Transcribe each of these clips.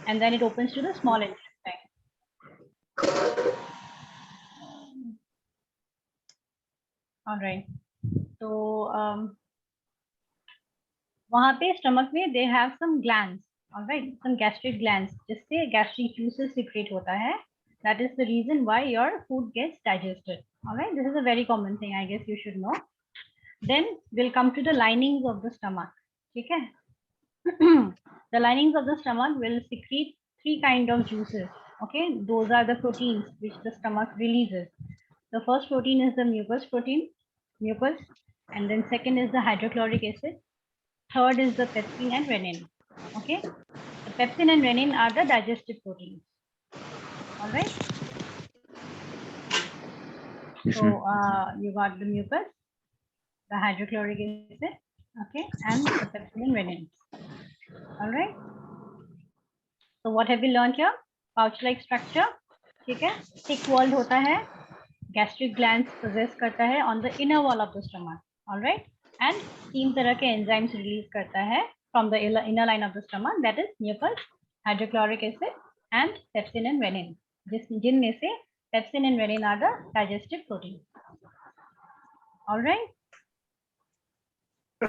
and then it opens to the small intestine. All right. So वहाँ पे stomach में they have some glands, all right, some gastric glands, जिससे gastric juices secrete होता है. That is the reason why your food gets digested. All right, this is a very common thing. I guess you should know. Then we'll come to the linings of the stomach. ठीक है? The linings of the stomach will secrete three kind of juices. Okay, those are the proteins which the stomach releases. The first protein is the mucus protein, mucus, and then second is the hydrochloric acid. Third is the pepsin and renin. Okay, the pepsin and renin are the digestive proteins. All right. So you got the mucus, the hydrochloric acid, okay, and the pepsin and renin. All right. So what have we learned here? Pouch-like structure. ठीक है? Thick walled होता है. Gastric glands possess करता है on the inner wall of the stomach. All right. And तीन तरह के enzymes release करता है from the inner line of the stomach. That is mucus, hydrochloric acid, and pepsin and renin. जिनमें से pepsin and renin are the digestive proteins. All right.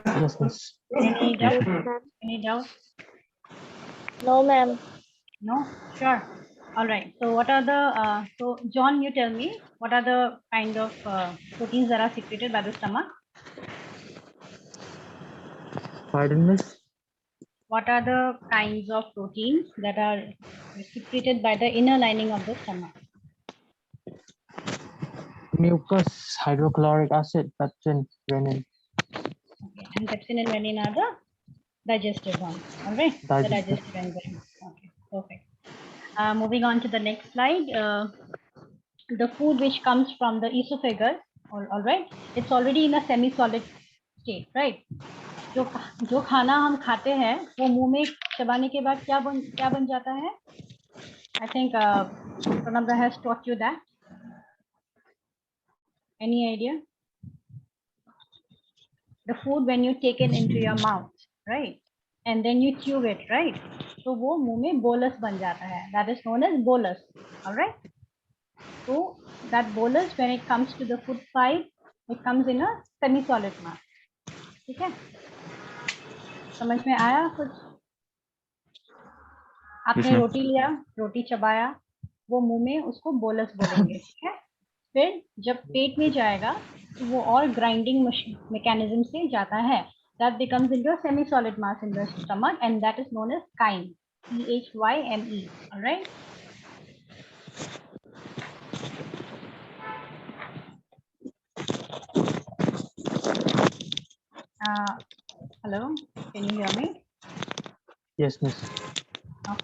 Yes, miss. Any doubt? Any doubt? No, ma'am. No? Sure. All right. So what are the, so John, you tell me, what are the kind of proteins that are secreted by the stomach? Pardon, miss? What are the kinds of proteins that are secreted by the inner lining of the stomach? Mucus, hydrochloric acid, pepsin, renin. Okay. And pepsin and renin are the digestive ones. All right. The digestive enzymes. Okay. Perfect. Moving on to the next slide. The food which comes from the esophagus, all right, it's already in a semi-solid state, right? जो खाना हम खाते हैं वो मुंह में चबाने के बाद क्या बन जाता है? I think Pranabda has taught you that. Any idea? The food when you take it into your mouth, right? And then you chew it, right? तो वो मुंह में bolus बन जाता है. That is known as bolus. All right. So that bolus, when it comes to the food pipe, it comes in a semi-solid mass. ठीक है? समझ में आया कुछ? आपने रोटी लिया, रोटी चबाया, वो मुंह में उसको बोलस बोलेंगे. ठीक है? फिर जब पेट में जाएगा तो वो और ग्राइंडिंग मैकेनिज्म से जाता है. That becomes into a semi-solid mass in the stomach, and that is known as chyme. CHYME. All right. Hello, can you hear me? Yes, miss. Okay.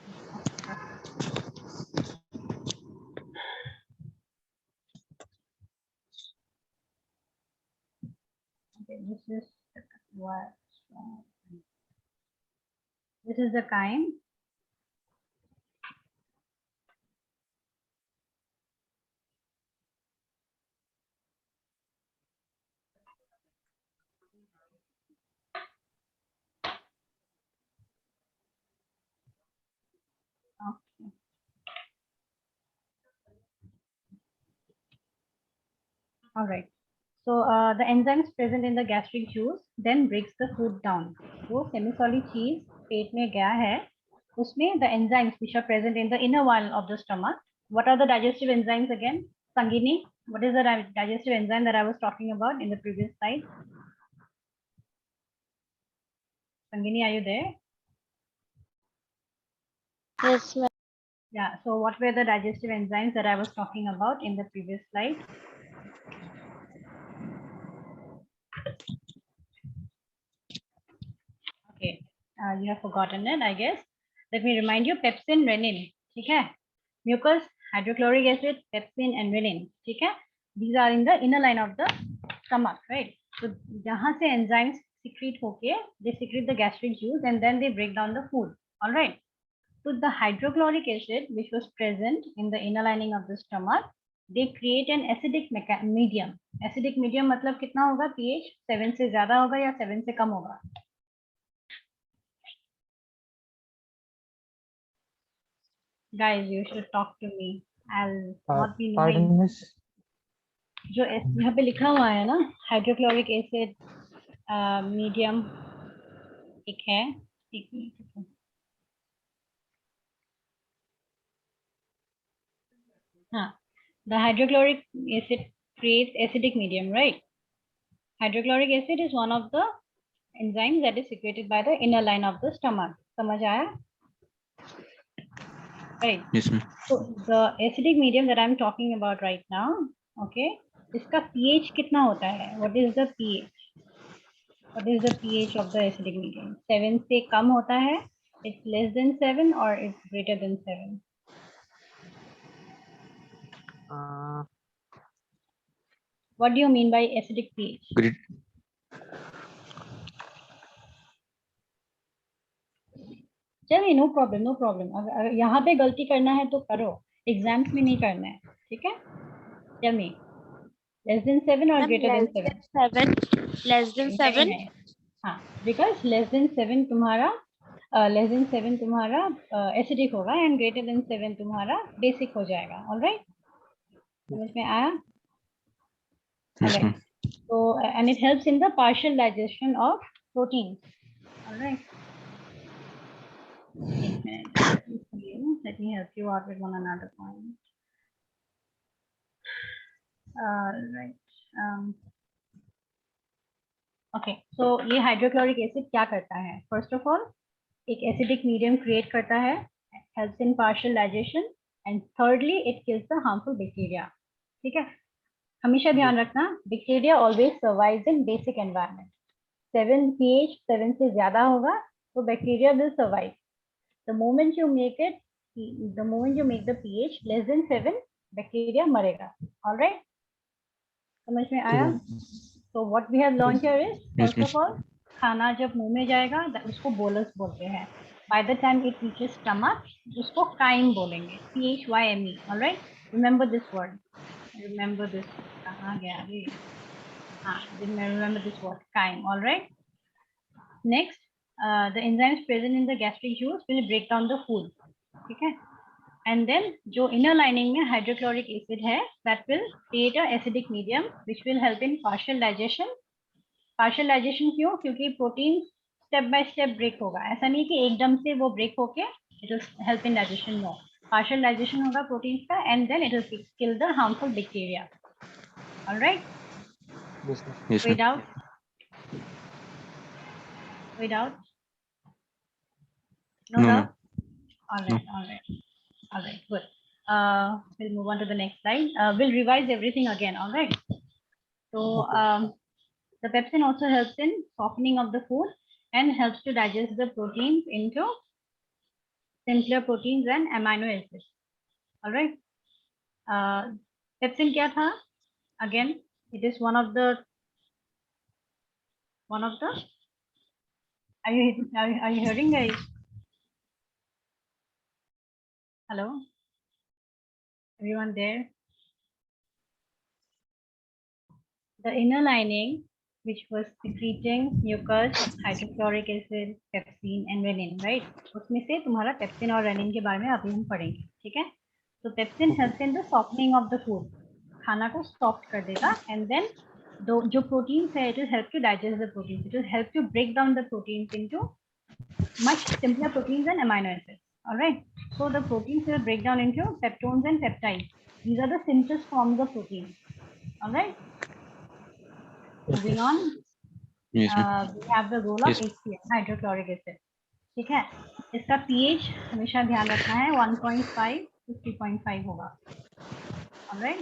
Okay, this is what. This is the chyme. Okay. All right. So the enzymes present in the gastric juice then breaks the food down. वो semi-solid cheese पेट में गया है, उसमें the enzymes which are present in the inner wall of the stomach. What are the digestive enzymes again? Sanguini, what is the digestive enzyme that I was talking about in the previous slide? Sanguini, are you there? Yes, ma'am. Yeah. So what were the digestive enzymes that I was talking about in the previous slide? Okay, you have forgotten it, I guess. Let me remind you, pepsin, renin, ठीक है? Mucus, hydrochloric acid, pepsin and renin, ठीक है? These are in the inner line of the stomach, right? So जहाँ से enzymes secrete होके, they secrete the gastric juice and then they break down the food. All right. So the hydrochloric acid, which was present in the inner lining of the stomach, they create an acidic medium. Acidic medium मतलब कितना होगा? pH 7 से ज़्यादा होगा या 7 से कम होगा? guys, you should talk to me. I'll not be knowing. Pardon, Miss. जो यहाँ पे लिखा हुआ है ना, हाइड्रोक्लोरिक एसिड मीडियम एक है, एक मिनट। हाँ, the hydrochloric acid creates acidic medium, right? Hydrochloric acid is one of the enzymes that is secreted by the inner line of the stomach. समझ आया? Right. Yes, ma'am. So the acidic medium that I'm talking about right now, okay, इसका pH कितना होता है? What is the pH? What is the pH of the acidic medium? 7 से कम होता है? It's less than 7 or it's greater than 7? What do you mean by acidic pH? Great. चलिए, no problem, no problem. अगर यहाँ पे गलती करना है तो करो, एग्जाम्स में नहीं करना है, ठीक है? टेल मी, लेस देन 7 और ग्रेटर देन 7? Less than 7. हाँ, बिकॉज लेस देन 7 तुम्हारा एसिडिक होगा एंड ग्रेटर देन 7 तुम्हारा बेसिक हो जाएगा। ऑलराइट, समझ में आया? Yes, ma'am. So and it helps in the partial digestion of proteins. All right. Let me help you out with one another point. Right. Okay. So ये hydrochloric acid क्या करता है? फर्स्ट ऑफ ऑल एक acidic medium create करता है, helps in partial digestion, and thirdly it kills the harmful bacteria. ठीक है? हमेशा ध्यान रखना, bacteria always survives in basic environment. 7 pH 7 से ज्यादा होगा तो bacteria will survive. The moment you make the pH less than 7, bacteria मरेगा। ऑलराइट, समझ में आया? तो what we have learn here is, first of all, खाना जब मुंह में जाएगा उसको बोलस बोलते हैं। By the time it reaches stomach उसको काइम बोलेंगे, CHYME। Alright, remember this word, remember this. Remember this word, chyme. All right. Next, the enzymes present in the gastric juice will break down the food. Okay. And then, जो inner lining में hydrochloric acid है, that will create a acidic medium, which will help in partial digestion. Partial digestion क्यों? क्योंकि protein step by step break होगा। ऐसा नहीं कि एकदम से वो break होके it will help in digestion. No. Partial digestion होगा proteins का, and then it will kill the harmful bacteria. All right. Yes, ma'am. Yes, ma'am. Without. No, doubt? ma'am. All right. No. All right. Good. We'll move on to the next slide. We'll revise everything again. All right. So the pepsin also helps in softening of the food and helps to digest the proteins into simpler proteins and amino acids. All right. Pepsin क्या था? Again, it is one of the. Are you hearing, guys? Hello, everyone there? The inner lining, which was secreting mucus, hydrochloric acid, pepsin and renin, right? उसमें से तुम्हारा pepsin और renin के बारे में अभी हम पढ़ेंगे, ठीक है? So pepsin helps in the softening of the food, खाना को soft कर देगा, and then जो proteins है, it will help to digest the proteins. It will help to break down the proteins into much simpler proteins and amino acids. All right. So the proteins will break down into peptones and peptides. These are the simplest forms of proteins. All right. Moving on. Yes, ma'am. We have the role of Yes. HCl, hydrochloric acid. ठीक है? इसका pH हमेशा ध्यान रखना है, 1.5 to 3.5 होगा. All right.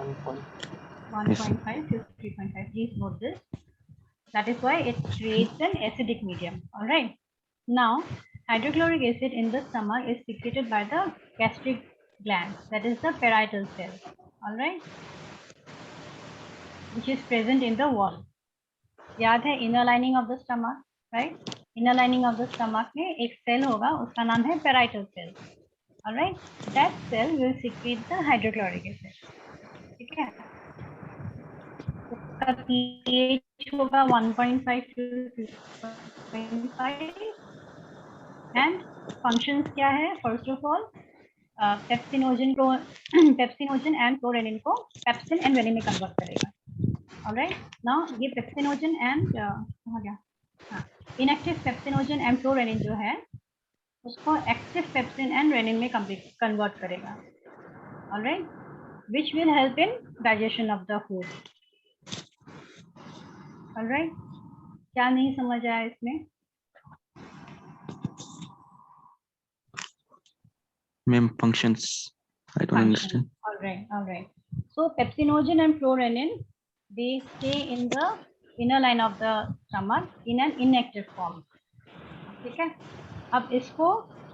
1.5 to 3.5. Please note this. That is why it creates an acidic medium. All right. Now, hydrochloric acid in the stomach is secreted by the gastric gland, that is the parietal cell. All right, which is present in the wall. याद है inner lining of the stomach, right? Inner lining of the stomach में एक cell होगा, उसका नाम है parietal cell. All right, that cell will secrete the hydrochloric acid. ठीक है? उसका pH होगा 1.5 to 2.5 and फंक्शंस क्या है? First of all pepsinogen and prorennin को पेप्सिन एंड रेनिन में कन्वर्ट करेगा। ऑलराइट, नाउ ये पेप्सिनोजन एंड कहाँ गया? हाँ, इनएक्टिव पेप्सिनोजन एंड प्रोरेनिन जो है उसको एक्टिव पेप्सिन एंड रेनिन में कन्वर्ट करेगा। Alright, which will help in digestion of the food. Alright, क्या नहीं समझ आया इसमें? Ma'am, functions. I don't understand. Alright. So pepsinogen and prorenin, they stay in the inner line of the stomach in an inactive form. ठीक है? अब इसको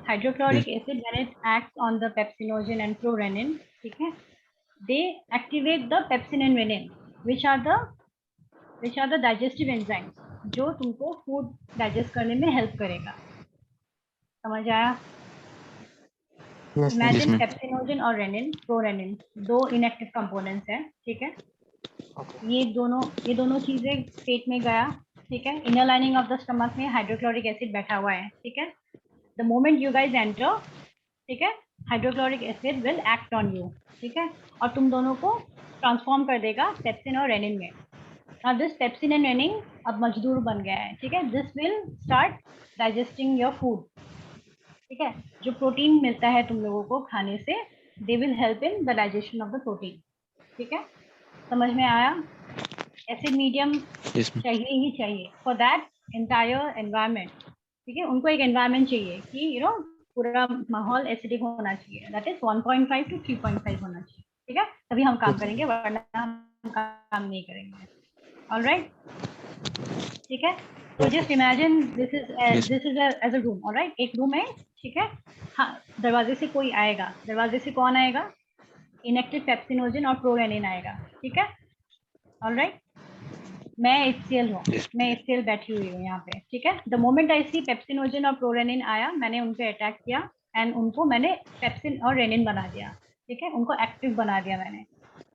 hydrochloric acid when it acts on the pepsinogen and prorenin, ठीक है? They activate the pepsin and renin, which are the digestive enzymes जो तुमको food digest करने में हेल्प करेगा। समझ आया? Yes, miss. इमेजिन पेप्सिनोजन और रेनिन, प्रोरेनिन दो इनएक्टिव कंपोनेंट्स हैं, ठीक है? Okay. ये दोनों चीजें पेट में गया, ठीक है? Inner lining of the stomach में हाइड्रोक्लोरिक एसिड बैठा हुआ है, ठीक है? The moment you guys enter, ठीक है, hydrochloric acid will act on you, ठीक है? और तुम दोनों को ट्रांसफॉर्म कर देगा पेप्सिन और रेनिन में। Now this pepsin and renin अब मजदूर बन गया है, ठीक है? This will start digesting your food, ठीक है? जो प्रोटीन मिलता है तुम लोगों को खाने से, they will help in the digestion of the protein, ठीक है? समझ में आया? Acid medium Yes, ma'am. चाहिए ही चाहिए for that entire environment, ठीक है? उनको एक environment चाहिए कि you know पूरा माहौल एसिडिक होना चाहिए, that is 1.5 to 3.5 होना चाहिए, ठीक है? तभी हम काम करेंगे, वरना हम काम नहीं करेंगे। All right, ठीक है? So just imagine this is Yes. as a room, all right? एक रूम है, ठीक है? हाँ, दरवाजे से कोई आएगा, दरवाजे से कौन आएगा? इनएक्टिव पेप्सिनोजन और प्रोरेनिन आएगा, ठीक है? All right, मैं HCl हूँ, Yes. मैं HCl बैठी हुई हूँ यहाँ पे, ठीक है? The moment I see pepsinogen और प्रोरेनिन आया, मैंने उन पे अटैक किया एंड उनको मैंने पेप्सिन और रेनिन बना दिया, ठीक है? उनको एक्टिव बना दिया मैंने।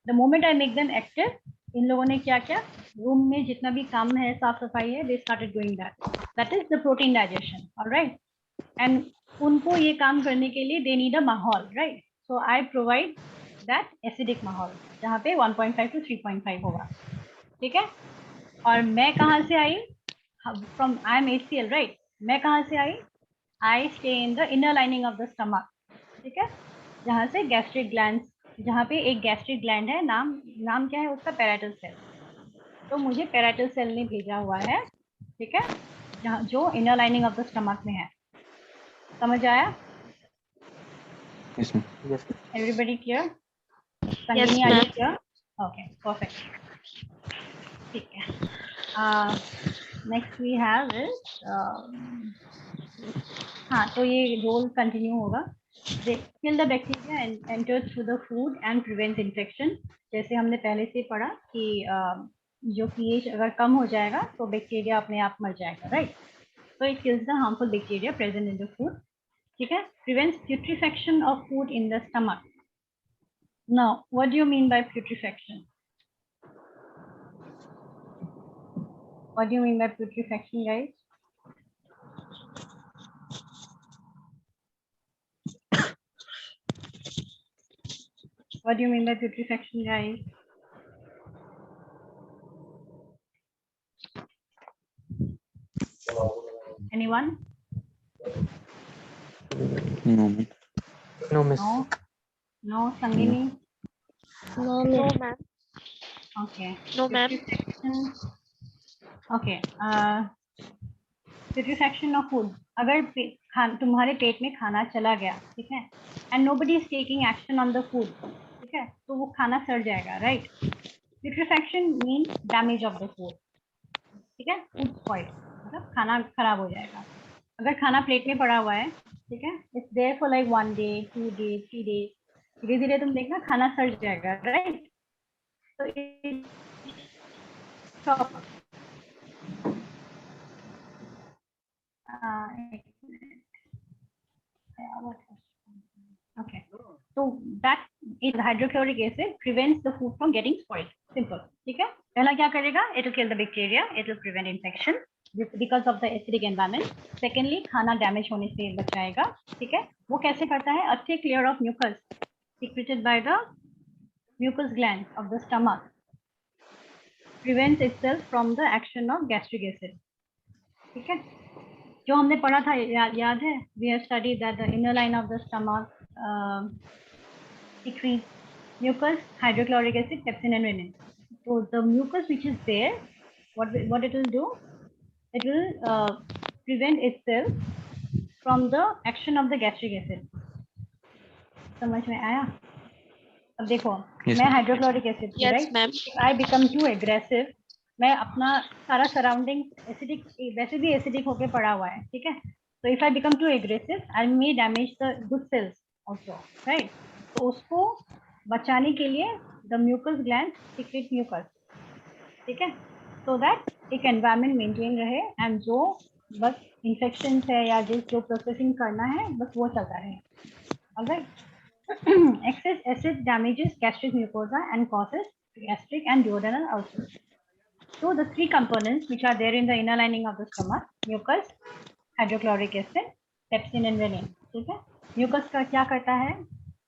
The moment I make them active, इन लोगों ने क्या किया? रूम में जितना भी काम है, साफ सफाई है, they started doing that. That is the protein digestion, all right? And उनको ये काम करने के लिए they need a माहौल, right? So I provide that acidic माहौल जहाँ पे 1.5 to 3.5 होगा, ठीक है? और मैं कहाँ से आई? From I am HCl, right? मैं कहाँ से आई? I stay in the inner lining of the stomach, ठीक है? जहाँ से गैस्ट्रिक ग्लैंड, जहाँ पे एक गैस्ट्रिक ग्लैंड है, नाम क्या है उसका? Parietal cell. तो मुझे पैराइटल सेल ने भेजा हुआ है, ठीक है, जहाँ जो inner lining of the stomach में है। समझ आया? Yes, ma'am. Yes, miss. Everybody clear? Yes, Sangini, are you ma'am. Clear? Okay, perfect, ठीक है। नेक्स्ट वी हैव इज हाँ, तो ये रोल कंटिन्यू होगा। They kill the bacteria and enter through the food and prevents infection. जैसे हमने पहले से पढ़ा कि जो pH अगर कम हो जाएगा तो बैक्टीरिया अपने आप मर जाएगा, right? So it kills the harmful bacteria present in the food. ठीक है? Prevents putrefaction of food in the stomach. Now, what do you mean by putrefaction? What do you mean by putrefaction, guys? What do you mean by putrefaction, guys? Anyone? No, ma'am. No, miss. No? No, Sangini? No, ma'am. Okay. No, ma'am. Putrefaction. Okay. Putrefaction of food. अगर तुम्हारे पेट में खाना चला गया, ठीक है, and nobody is taking action on the food, ठीक है, तो वो खाना सड़ जाएगा, right? Putrefaction means damage of the food, ठीक है, food spoil, मतलब खाना खराब हो जाएगा। अगर खाना प्लेट में पड़ा हुआ है, ठीक है, it's there for like 1 day, 2 days, 3 days, धीरे धीरे तुम देखना खाना सड़ जाएगा, right? तो okay, so that is hydrochloric acid prevents the food from getting spoiled. Simple, ठीक है? पहला क्या करेगा? It will kill the bacteria, it will prevent infection, because of the acidic environment. Secondly खाना डैमेज होने से बचाएगा. ठीक है, वो कैसे करता है? A thick layer of mucus secreted by the mucus gland of the stomach prevents itself from the action of gastric acid. ठीक है, जो हमने पढ़ा था याद है? We have studied that the inner line of the stomach secretes mucus, hydrochloric acid, pepsin and renin. So the mucus which is there, what it will do? It will prevent itself from the action of the gastric acid. समझ में आया? अब देखो, Yes, मैं ma'am. Hydrochloric acid Yes, right, ma'am. I become too aggressive, मैं अपना सारा surrounding acidic, वैसे भी एसिडिक होके पड़ा हुआ है. ठीक है, तो if I become too aggressive I may damage the good cells also, right. तो उसको बचाने के लिए the mucus gland secrete mucus. ठीक है, सो दैट एक एनवायरनमेंट मेंटेन रहे एंड जो बस इन्फेक्शन है या जो प्रोसेसिंग करना है बस वो चलता रहे. Alright. Excess acid damages gastric mucosa and causes gastric and duodenal ulcers. So the three components which are there in the inner lining of the stomach: mucus, hydrochloric acid, pepsin and renin. ठीक है, mucus का क्या करता है?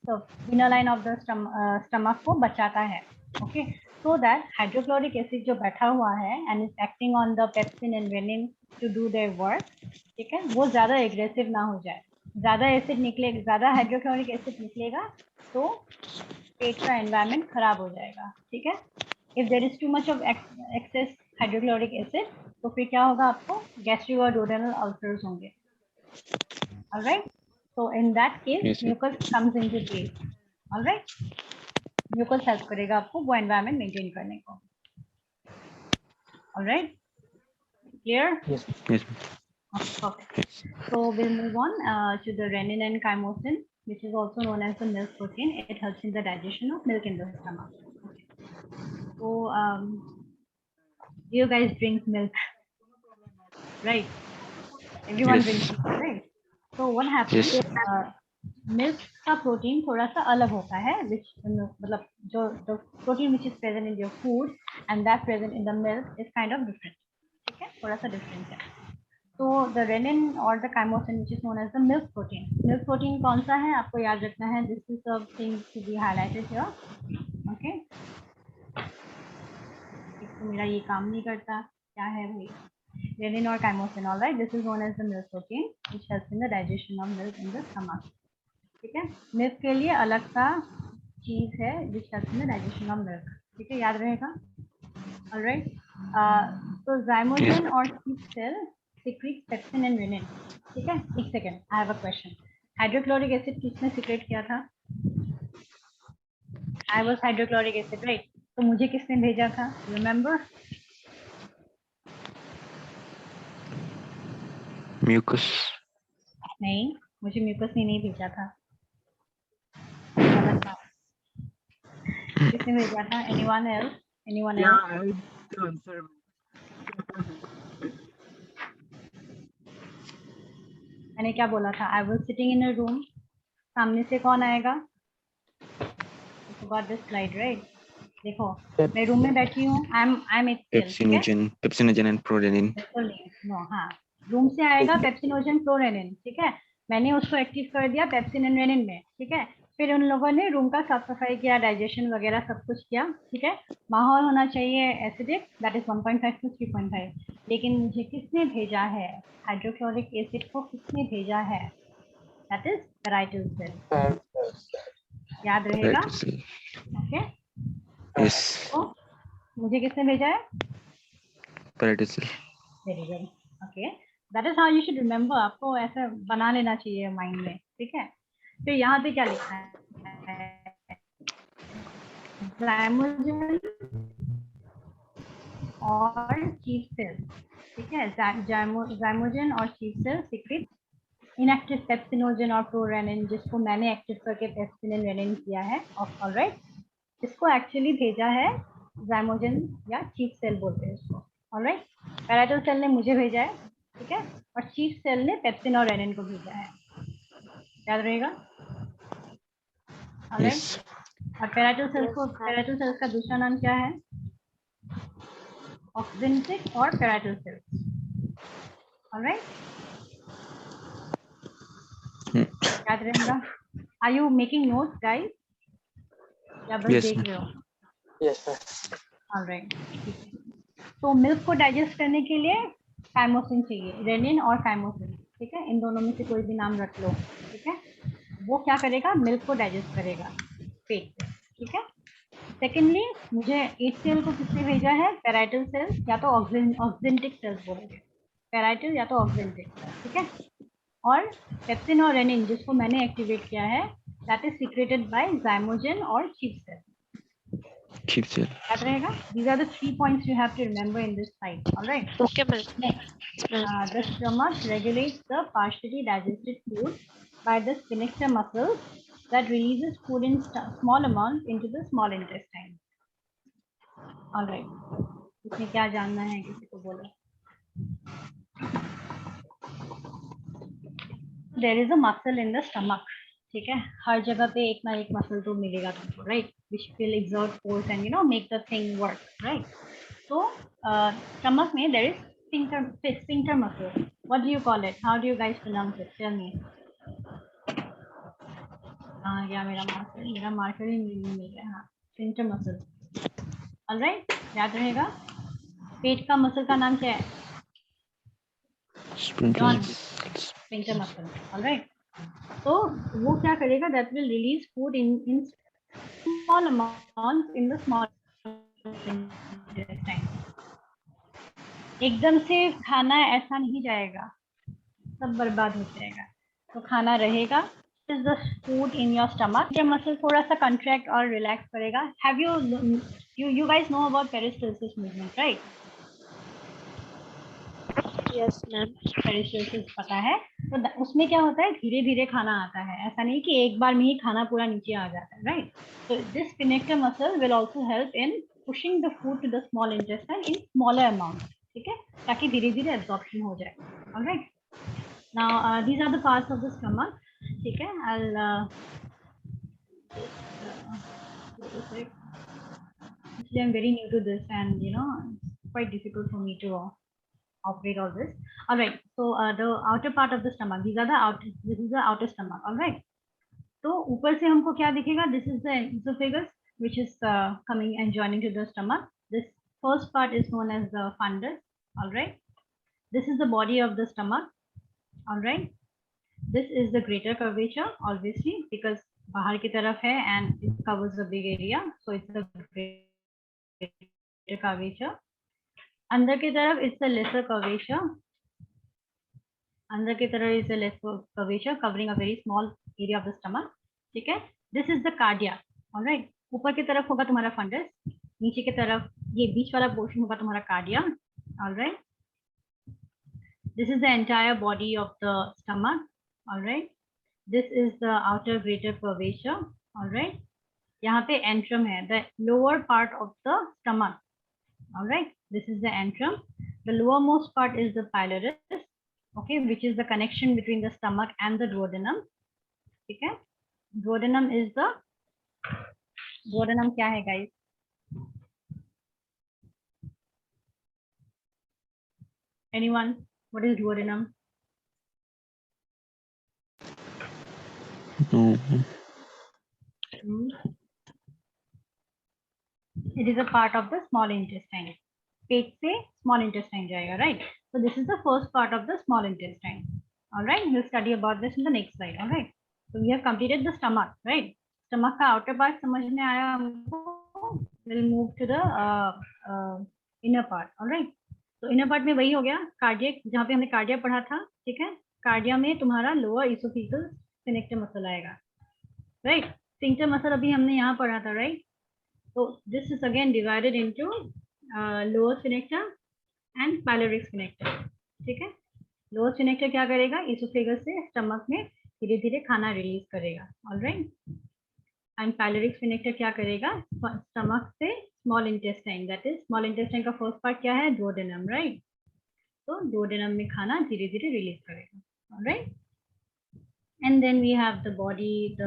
So inner line of the stomach को बचाता है. Okay, so that hydrochloric acid जो बैठा हुआ है and is acting on the pepsin and renin to do their work. ठीक है, वो ज्यादा एग्रेसिव ना हो जाए. ज्यादा एसिड निकलेगा, ज्यादा हाइड्रोक्लोरिक एसिड निकलेगा तो पेट का एनवायरनमेंट खराब हो जाएगा. ठीक है, if there is too much of excess hydrochloric acid तो फिर क्या होगा? आपको गैस्ट्रिक और डुओडेनल अल्सर्स होंगे. Alright, so in that case Yes, sir. Mucus comes into play. Alright, mucus help करेगा आपको वो एनवायरनमेंट मेंटेन करने को. Alright, clear? Yes. Yes, ma'am. Perfect. Yes. So we'll move on to the renin and chymosin, which is also known as the milk protein. It helps in the digestion of milk in the stomach. Okay. So you guys drink milk, right? Everyone Yes. drinks milk, right? So what happens? Yes. Milk का protein थोड़ा सा अलग होता है, which मतलब जो protein which is present in your food and that present in the milk is kind of different. ठीक है, थोड़ा सा different है. So the renin or the chymosin, which is known as the milk protein. Milk protein कौन सा है आपको याद रखना है. This is the thing to be highlighted here. Okay. तो मेरा ये काम नहीं करता, क्या है भाई? Renin or chymosin. All right. This is known as the milk protein, which helps in the digestion of milk in the stomach. ठीक है, milk के लिए अलग सा चीज है which helps in the digestion of milk. ठीक है, याद रहेगा. All right. So zymogen or sheep cell secretes pepsin and renin. ठीक है, एक second, I have a question. Hydrochloric acid किसने सीक्रेट किया था? I was hydrochloric acid, right. तो मुझे किसने भेजा था? रिमेम्बर? Mucus. नहीं, मुझे म्यूकस ने नहीं भेजा था. गलत था. किसने भेजा था? Anyone else? Anyone else? मैंने क्या बोला था? I was sitting in a room. सामने से कौन आएगा? Got this slide, right. देखो, मैं रूम में बैठी हूँ. I am Pepsinogen and prorenin. बिल्कुल नहीं. नो, हाँ, रूम से आएगा पेप्सिनोजन प्रोरेनिन. ठीक है, मैंने उसको एक्टिव कर दिया पेप्सिन एंड रेनिन में. ठीक है, फिर उन लोगों ने रूम का साफ सफाई किया, डाइजेशन वगैरह सब कुछ किया. ठीक है, माहौल होना चाहिए एसिडिक, दैट इज 1.5 to 3.5. लेकिन मुझे किसने भेजा है? हाइड्रोक्लोरिक एसिड को किसने भेजा है? That is parietal cell. याद रहेगा. Right. So, okay, yes. तो मुझे किसने भेजा है? Parietal cell. Very good. Okay, that is how you should remember. आपको ऐसा बना लेना चाहिए माइंड में. ठीक है, फिर यहाँ पे क्या लिखा है? zymogen और चीफ सेल. ठीक है, zymogen और chief cell secrete inactive pepsinogen और प्रोरेनिन, जिसको मैंने एक्टिव करके पेप्सिन एंड रेनिन किया है. ऑलराइट, इसको एक्चुअली भेजा है zymogen या चीफ सेल बोलते हैं इसको. ऑलराइट, पैराइटल सेल ने मुझे भेजा है. ठीक है, और चीफ सेल ने पेप्सिन और रेनिन को भेजा है. याद रहेगा. Alright, Yes. और पैराइटल सेल्स का दूसरा नाम क्या है? ऑक्सिंटिक और parietal cells. All right. Hmm. याद रहेगा? Are you making notes, guys? या बस Yes, देख ma'am. रहे हो? Yes, ma'am. All right. ठीक है. तो मिल्क को डाइजेस्ट करने के लिए काइमोसिन चाहिए, रेनिन और काइमोसिन. ठीक है, इन दोनों में से कोई भी नाम रख लो. ठीक है, वो क्या करेगा? मिल्क को डाइजेस्ट करेगा पेट से. ठीक है. सेकेंडली, मुझे HCl को किसने भेजा है? पैराइटल सेल्स या तो ऑक्जेंटिक सेल्स बोलोगे. पैराइटल या तो ऑक्जेंटिक. ठीक है. और पेप्सिन और रेनिन जिसको मैंने एक्टिवेट किया है, that is secreted by zymogen और चीफ सेल. Keep seal. याद रहेगा? These are the 3 points you have to remember in this slide. All right. Okay, ma'am. Next, the stomach regulates the partially digested food by the sphincter muscle that releases food in small amounts into the small intestine. All right. इसमें क्या जानना है किसी को बोलो? There is a muscle in the stomach. ठीक है, हर जगह पे एक ना एक मसल तो मिलेगा तुमको, right, which will exert force and make the thing work, right? So stomach में there is sphincter muscle. What do you call it? How do you guys pronounce it? Tell me. हाँ, या मेरा marker ही नहीं मिल रहा है. हाँ, sphincter muscle. All right, याद रहेगा. पेट का मसल का नाम क्या है? John. Sphincter muscle. All right. तो वो क्या करेगा? That will release food in small amounts in the small intestine. एकदम से खाना ऐसा नहीं जाएगा, सब बर्बाद हो जाएगा. तो खाना रहेगा. This is the food in your stomach. ये मसल थोड़ा सा contract और relax करेगा. Have you guys know about peristalsis movement, right? Yes, ma'am. पेरिस्टल्सिस पता है. तो उसमें क्या होता है? धीरे धीरे खाना आता है, ऐसा नहीं कि एक बार में ही खाना पूरा नीचे आ जाता है, राइट? तो this sphincter muscle will also help in pushing the food to the small intestine in smaller amount. ठीक है, ताकि धीरे धीरे एब्जॉर्प्शन हो जाए. Alright. Now these are the parts of the stomach. ठीक है, आई I'm very new to this and it's quite difficult for me to operate all this. All right. So the outer part of the stomach. This is the outer stomach. All right. तो ऊपर से हमको क्या दिखेगा? This is the esophagus, which is coming and joining to the stomach. This first part is known as the fundus. All right. This is the body of the stomach. All right. This is the greater curvature, obviously, because बाहर की तरफ है and it covers a big area, so it's the greater curvature. अंदर की तरफ it's the lesser curvature. अंदर की तरफ is the lesser curvature covering a very small area of the stomach. ठीक है. This is the cardia. All right. ऊपर की तरफ होगा तुम्हारा फंडस, नीचे की तरफ ये बीच वाला पोर्शन होगा तुम्हारा cardia. All right. This is the entire body of the stomach. All right. This is the outer greater curvature. All right. यहाँ पे antrum है, the lower part of the stomach. All right. This is the antrum. The lowermost part is the pylorus. Okay, which is the connection between the stomach and the duodenum. ठीक है. Duodenum is the duodenum क्या है guys? Anyone? What is duodenum? No. It is a part of the small intestine. पेट से small intestine जाएगा, right? So this is the first part of the small intestine. All right. We'll study about this in the next slide. All right. So we have completed the stomach, right? Stomach का outer part समझ में आया हमको. We'll move to the inner part. All right. तो inner part में वही हो गया cardiac, जहाँ पे हमने cardia पढ़ा था. ठीक है. Cardia में तुम्हारा lower esophageal sphincter muscle आएगा, right? Sphincter muscle अभी हमने यहाँ पढ़ा था, right? So this is again divided into lower sphincter and pyloric sphincter. ठीक है. लोअर स्फिंक्टर क्या करेगा? इसोफेगस से स्टमक में धीरे धीरे खाना रिलीज करेगा. ऑलराइट. एंड पाइलोरिक स्फिंक्टर क्या करेगा? स्टमक से small intestine, that is small intestine का फर्स्ट पार्ट क्या है? Duodenum, right? तो डुओडेनम में खाना धीरे धीरे रिलीज करेगा. Alright. And then we have the body, the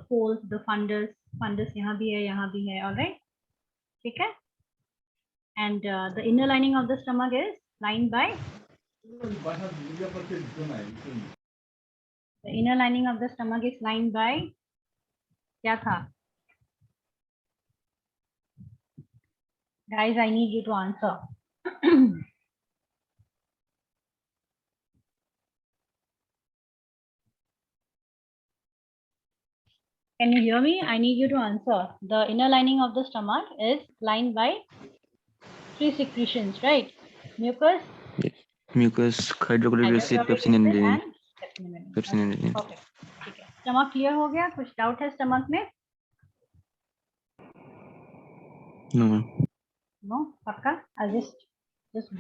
folds, the fundus यहाँ भी है, यहाँ भी है. ऑलराइट. ठीक है. And the inner lining of the stomach is lined by The inner lining of the stomach is lined by क्या था? Guys, I need you to answer. Can you hear me? I need you to answer. The inner lining of the stomach is lined by 3 secretions, right? Mucus, Mucus, hydrochloric acid, hydrochloric pepsin, and acid renin. and Pepsin and renin. Okay, ठीक है. Stomach clear हो गया? कुछ doubt है stomach में? No, ma'am. No, पक्का? I'll just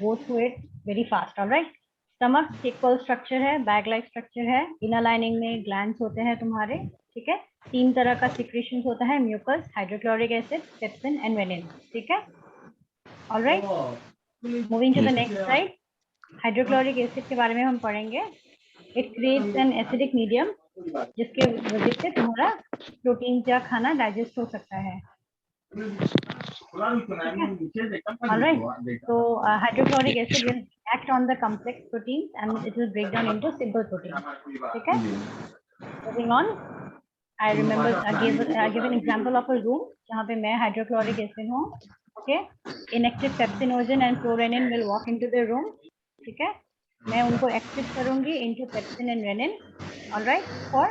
go through it very fast. All right. Stomach thick-wall structure है, bag-like structure है. Inner lining में glands होते हैं तुम्हारे, ठीक है? 3 तरह का secretions होता है, mucus, hydrochloric acid, pepsin and renin. ठीक है? All right. Moving to the next slide. Hydrochloric acid के बारे में हम पढ़ेंगे. It creates an acidic medium जिसके वजह से तुम्हारा प्रोटीन या खाना डाइजेस्ट हो सकता है. Alright, so hydrochloric acid will act on the complex proteins and it will break down into simple proteins. Okay. Moving on, I remember I gave an example of a room जहाँ पे मैं hydrochloric acid हूँ. Okay, inactive pepsinogen and prorenin will walk into the room. ठीक है, मैं उनको active करूंगी into pepsin and renin. All right, for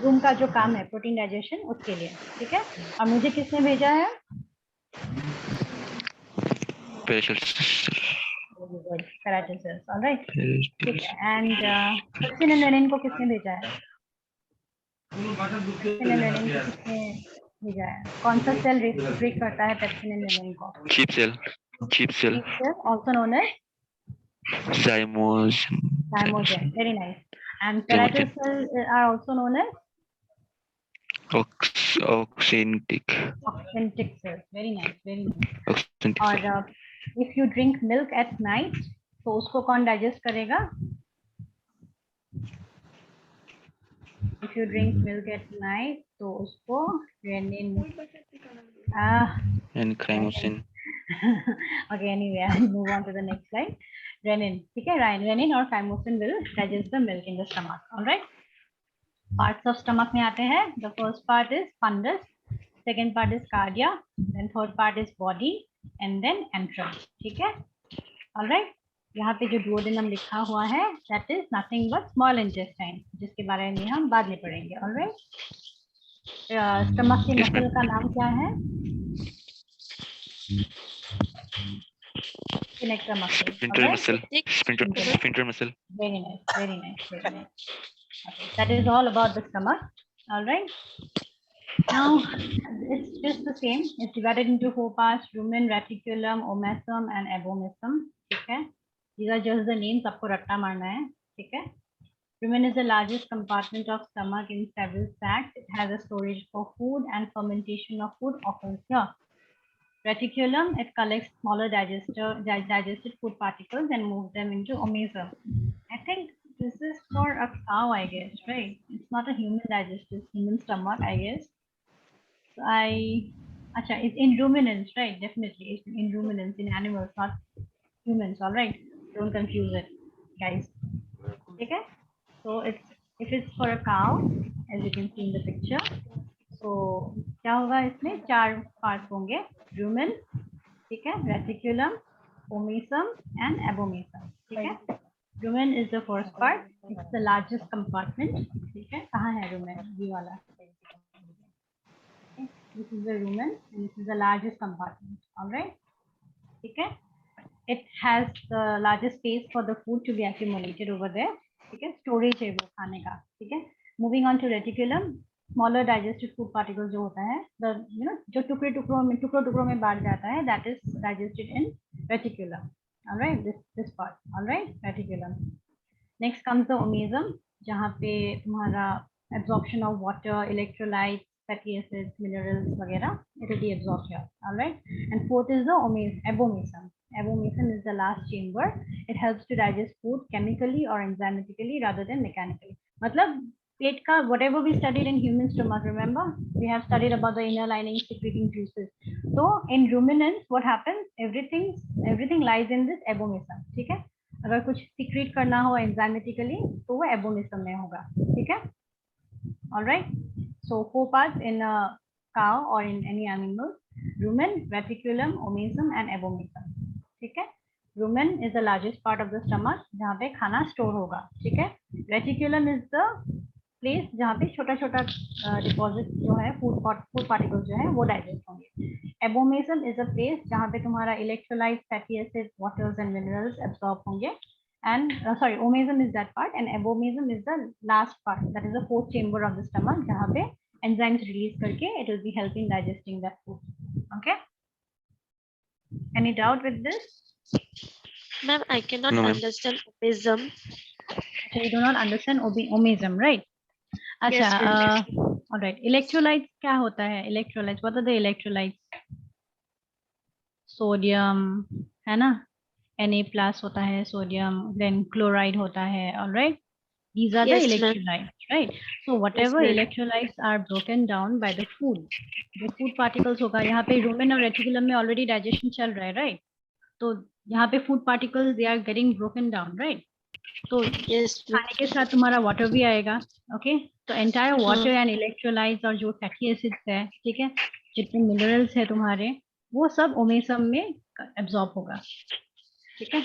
room का जो काम है प्रोटीन डाइजेशन उसके लिए. ठीक है, और मुझे किसने भेजा है? Keratin cells. All right. ठीक है, and pepsin and renin को किसने भेजा है? Pepsin and renin को किसने भेजा है? कौन सा सेल रिस्ट्रिक्ट करता है pepsin and renin को? Cheap cell. Cheap cell. Cheap cell, also known as Zymogen. zymogen. Very nice. And keratin cells are also known as Oxyntic. oxyntic cells. Very nice. Very nice. Oxyntic. और if you drink milk at night, तो उसको कौन digest करेगा? If you drink milk at night, तो उसको renin And chymosin. Okay, anyway, I'll move on to the next slide. Renin, ठीक है, renin और chymosin will digest the milk in the stomach. All right. Parts of stomach में आते हैं. The first part is fundus, second part is cardia, then third part is body, and then antrum. ठीक है. All right. यहाँ पे जो duodenum लिखा हुआ है, that is nothing but small intestine, जिसके बारे में हम बाद में पढ़ेंगे. All right. Stomach के मसल का नाम क्या है? Sphincter muscle. Sphincter muscle. Sphincter muscle. Very nice. Very nice. Very nice. Okay, that is all about the stomach. All right. Now it's just the same. It's divided into 4 parts: rumen, reticulum, omasum, and abomasum. Okay. These are just the names. आपको रट्टा मारना है. ठीक है. Rumen is the largest compartment of stomach in several sacs. It has a storage for food and fermentation of food occurs here. Reticulum, it collects smaller digested food particles and moves them into omasum. I think this is for a cow, I guess, right? It's not a human digestive, human stomach, I guess. So it's in ruminants, right? Definitely, it's in ruminants, in animals, not humans. All right, don't confuse it, guys. Okay, so if it's for a cow, as you can see in the picture. So क्या होगा इसमें? 4 parts होंगे. Rumen, ठीक है, reticulum, omasum and abomasum. ठीक है. Rumen is the first part. It's the largest compartment. ठीक है. कहाँ है rumen? ये वाला. Okay. This is the rumen and this is the largest compartment. All right. ठीक है. It has the largest space for the food to be accumulated over there. ठीक है. Storage है वो खाने का. ठीक है. Moving on to reticulum. Smaller digested food particles जो होता है, जो टुकड़ों में बांट जाता है, that is digested in reticulum. All right, this part. All right, reticulum. Next comes the omasum, जहाँ पे तुम्हारा absorption of water, electrolytes, fatty acids, minerals वगैरह, it will be absorbed here. All right, and fourth is the abomasum. Abomasum is the last chamber. It helps to digest food chemically or enzymatically rather than mechanically. मतलब पेट का whatever we studied in human stomach, remember we have studied about the inner lining secreting juices. So in ruminants what happens, everything lies in this abomasum. ठीक है. अगर कुछ secret करना हो enzymatically तो वो एबोमिज्म में होगा, ठीक है। Alright, so 4 parts in cow or in any animal: rumen, reticulum, omasum and abomasum, ठीक है। rumen is the largest part of the stomach जहाँ पे खाना स्टोर होगा, ठीक है। reticulum is the प्लेस जहाँ पे छोटा छोटा डिपॉजिट जो है फूड पार्टिकल्स जो है वो डाइजेस्ट होंगे। एबोमेसम इज अ प्लेस जहाँ पे तुम्हारा electrolyte, fatty acid, waters and minerals absorb होंगे। And sorry, omasum is that part and abomasum is the last part, that is the fourth chamber of the stomach जहाँ पे enzymes release करके it will be helping digesting that food. Okay, any doubt with this? Ma'am, I cannot No, ma'am. understand obism. So you do not understand omism, right? अच्छा, Yes, ma'am. Alright, electrolytes क्या होता है? Electrolytes, what are the electrolytes? Sodium है ना, Na+ होता है sodium, then chloride होता है, alright. These are the Yes, ma'am. electrolytes, right? So whatever ma'am. electrolytes are broken down by the food, जो food particles होगा, यहाँ पे rumen और reticulum में already digestion चल रहा है, right? तो यहाँ पे food particles they are getting broken down, right? तो Yes, ma'am. खाने के साथ तुम्हारा वाटर भी आएगा, ओके। तो एंटायर वाटर एंड इलेक्ट्रोलाइट्स और जो फैटी एसिड्स है, ठीक है, जितने मिनरल्स है तुम्हारे, वो सब ओमेसम में एब्जॉर्ब होगा, ठीक है।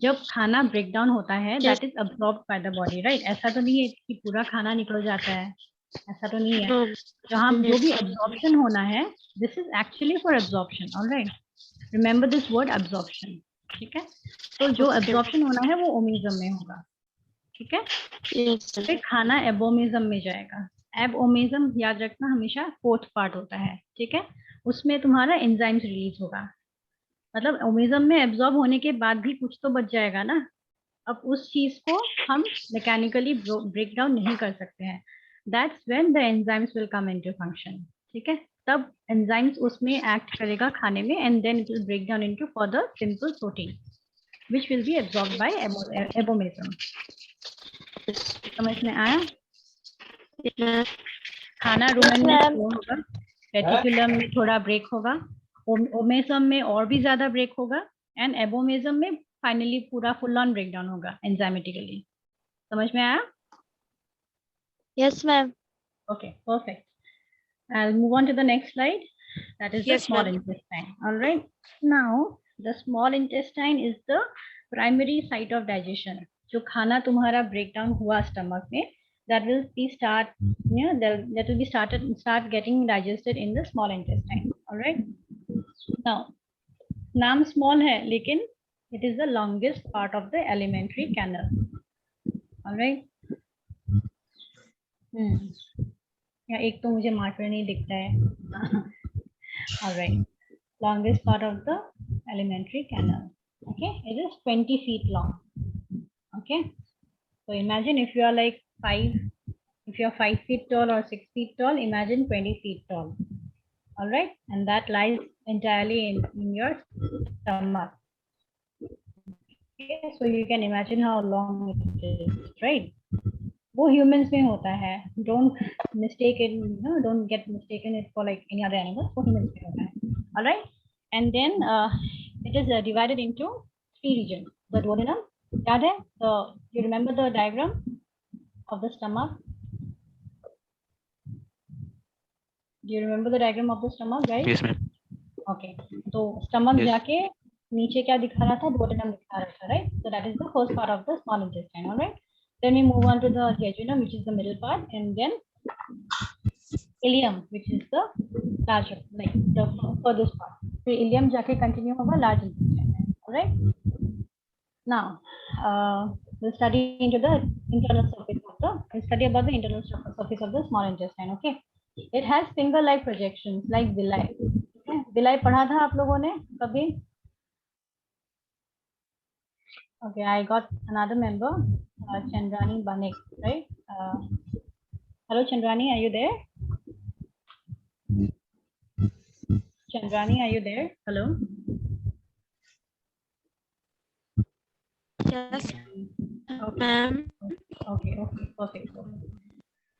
जब खाना ब्रेक डाउन होता है that is absorb by the body, right? ऐसा तो नहीं है कि पूरा खाना निकल जाता है, ऐसा तो नहीं है। No. जहाँ जो भी एब्जॉर्प्शन होना है, this is actually for absorption, alright, remember this word absorption, ठीक है। तो जो Okay. एब्जॉर्प्शन होना है वो ओमेसम में होगा, ठीक है। Yes, फिर ma'am. खाना एबोमेसम में जाएगा। एबोमेसम याद रखना हमेशा फोर्थ पार्ट होता है, ठीक है। उसमें तुम्हारा एंजाइम्स रिलीज होगा, मतलब ओमेसम में एब्जॉर्ब होने के बाद भी कुछ तो बच जाएगा ना। अब उस चीज को हम मैकेनिकली ब्रेक डाउन नहीं कर सकते हैं, that's when the enzymes will come into function, ठीक है। तब एंजाइम्स उसमें एक्ट करेगा खाने में and then it will break down into further simple protein which will be absorbed by abomasum. समझ में आया? Yes, ma'am. खाना रुमेन में स्टोर होगा, रेटिकुलम में थोड़ा ब्रेक होगा, ओमेसम में और भी ज्यादा ब्रेक होगा एंड एबोमेसम में फाइनली पूरा फुल ऑन ब्रेकडाउन होगा एंजाइमेटिकली। समझ में आया? Yes, ma'am. Okay, perfect. I'll move on to the next slide. That is the Yes, small ma'am. intestine. All right. Now, the small intestine is the primary site of digestion. जो खाना तुम्हारा breakdown हुआ stomach में, that will be start getting digested in the small intestine. All right. Now, नाम small है, लेकिन it is the longest part of the alimentary canal. All right. या एक तो मुझे मार्कर नहीं दिखता है। Alright, longest part of the alimentary canal. Okay, it is 20 feet long. Okay, so imagine if you are like 5 feet tall or 6 feet tall, imagine 20 feet tall. All right, and that lies entirely in your stomach. Okay, so you can imagine how long it is, right? वो humans में होता है, don't get mistaken it for like any other animal, वो humans में होता है. All right, and then it is divided into 3 regions. The duodenum, याद है? You remember the diagram of the stomach? Do you remember the diagram of the stomach, guys? Yes, ma'am. Okay, तो stomach Yes. जाके नीचे क्या दिखा रहा था? duodenum दिखा रहा था, right? So that is the first part of the small intestine. All right. Then we move on to the jejunum, which is the middle part, and then ileum, which is the larger, like the furthest part. So ileum जाके continue होगा large intestine. All right. Now we'll study into the internal surface of the. We'll study about the internal surface of the small intestine. Okay. It has finger-like projections, like villi. Okay. Villi पढ़ा था आप लोगों ने कभी? Okay, I got another member, Chandrani Banik, right? Hello, Chandrani, are you there? Chandrani, are you there? Hello? Yes, Okay, ma'am. okay, perfect.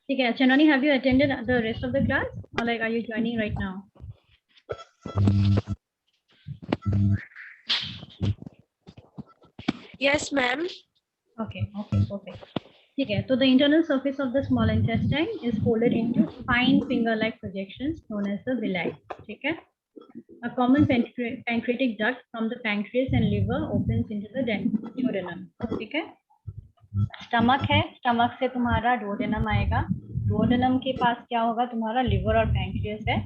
Okay, Chandrani, have you attended the rest of the class, or like are you joining right now? Yes, ma'am. Okay, perfect. ठीक है, तो the internal surface of the small intestine is folded into fine finger-like projections known as the villi. ठीक है, a common pancreatic duct from the pancreas and liver opens into the duodenum. ठीक है, stomach है, stomach से तुम्हारा duodenum आएगा, duodenum के पास क्या होगा, तुम्हारा लिवर और पैंक्रियस है.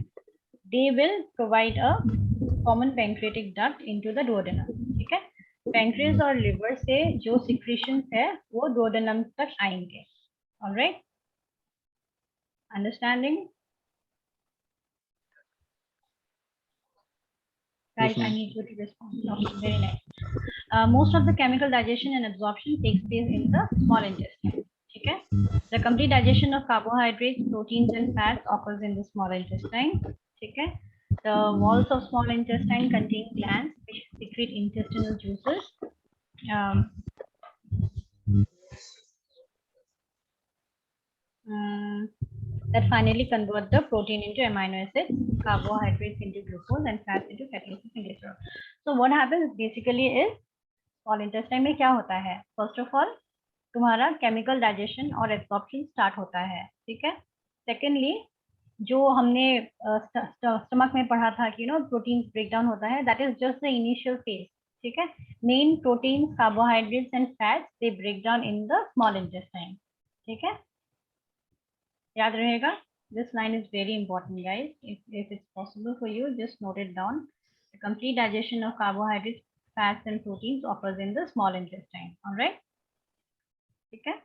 They will provide a common pancreatic duct into the duodenum. ठीक है, पैंक्रियस और लिवर से जो सिक्रीशंस है वो डुओडेनम तक आएंगे. Alright, understanding guys? Yes, ma'am. I need you to respond. Okay, very nice. Most of the chemical digestion and absorption takes place in the small intestine. ठीक है, the complete digestion of carbohydrates, proteins and fats occurs in the small intestine. ठीक है, the walls of small intestine contain glands which secrete intestinal juices. That finally convert the protein into amino acids, carbohydrates into glucose and fats into fatty acids and glycerol. So what happens basically is small intestine में क्या होता है, first of all तुम्हारा chemical digestion और absorption start होता है. ठीक है, secondly जो हमने स्टमक में पढ़ा था कि प्रोटीन ब्रेकडाउन होता है, that is just the initial phase. ठीक है, main proteins, carbohydrates and fats they break down in the small intestine. ठीक है, याद रहेगा. This line is very important, guys. If it's possible for you, just note it down. The complete digestion of carbohydrates, fats, and proteins occurs in the small intestine. All right. Okay.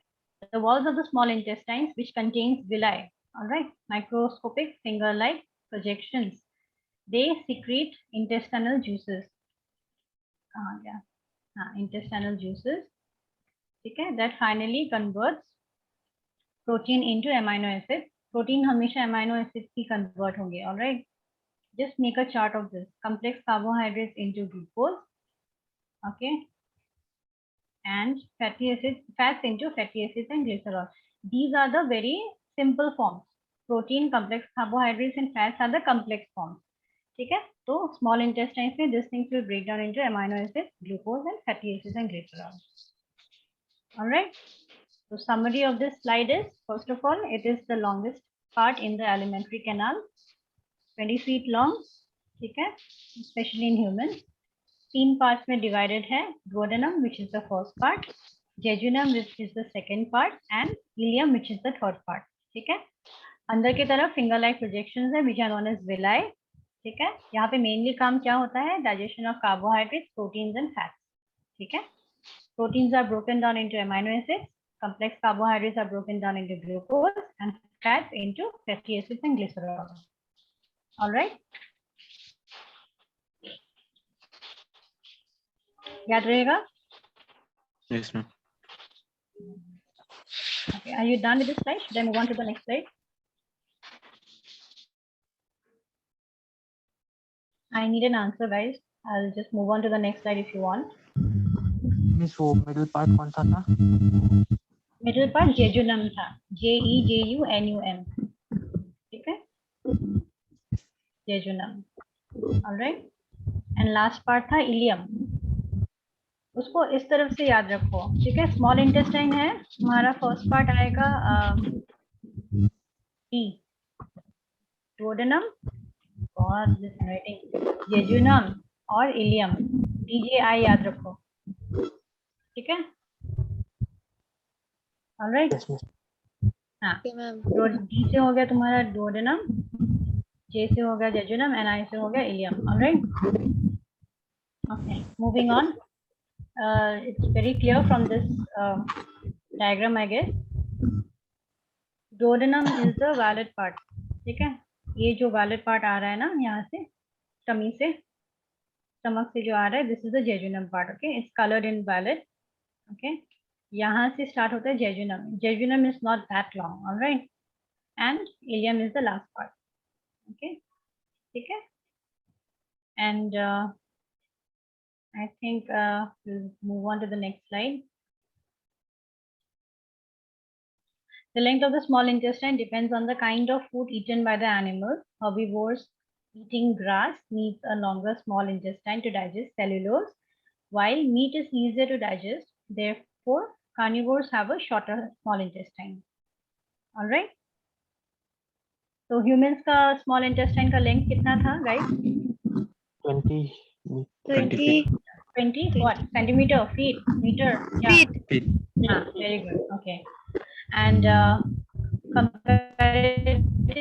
The walls of the small intestines, which contains villi. All right. Microscopic finger-like projections. They secrete intestinal juices. Intestinal juices. Okay. That finally converts protein into amino acids. Protein हमेशा amino acids की convert होंगे. All right. Just make a chart of this. Complex carbohydrates into glucose. Okay. And fatty acids, fats into fatty acids and glycerol. These are the very simple forms. Protein, complex carbohydrates and fats are the complex forms. ठीक है, तो small intestines में these things will break down into amino acids, glucose and fatty acids and glycerol. All right. So summary of this slide is, first of all, it is the longest part in the alimentary canal, 20 feet long. ठीक है, especially in humans. 3 parts में divided है, duodenum which is the first part, jejunum which is the second part and ileum which is the third part. ठीक है, अंदर की तरफ finger like projections है which are known as villi. ठीक है, यहाँ पे mainly काम क्या होता है, digestion of carbohydrates, proteins and fats. ठीक है, proteins are broken down into amino acids, complex carbohydrates are broken down into glucose and fats into fatty acids and glycerol. All right. याद रहेगा? Yes, ma'am. Okay, are you done with this slide? Should I move on to the next slide? I need an answer, guys. I'll just move on to the next slide if you want. Miss वो middle part कौन सा था? Middle part jejunum था, Jejunum. ठीक है, jejunum. All right. And last part था ileum. उसको इस तरफ से याद रखो. ठीक है, स्मॉल इंटेस्टाइन है, हमारा फर्स्ट पार्ट आएगा duodenum और jejunum और ileum. DJI याद रखो. ठीक है, ऑलराइट. Yes, miss. हाँ, Okay, ma'am. D से हो गया तुम्हारा duodenum, J से हो गया jejunum and I से हो गया ileum. Alright. Okay, moving on. It's very clear from this diagram, I guess. Duodenum is the valid part. ठीक है, ये जो valid part आ रहा है ना यहाँ से, tummy से, stomach से जो आ रहा है, this is the jejunum part. Okay, it's colored in violet. Okay, यहाँ से start होता है jejunum. Jejunum is not that long, all right, and ileum is the last part. Okay, ठीक है, and I think we'll move on to the next slide. The length of the small intestine depends on the kind of food eaten by the animals. Herbivores eating grass needs a longer small intestine to digest cellulose, while meat is easier to digest, therefore carnivores have a shorter small intestine. All right. तो humans का small intestine का length कितना था, guys? 20 20 20 20 what? Centimeter, feet, meter? Yeah. feet. Ah, very good. Okay. And comparatively,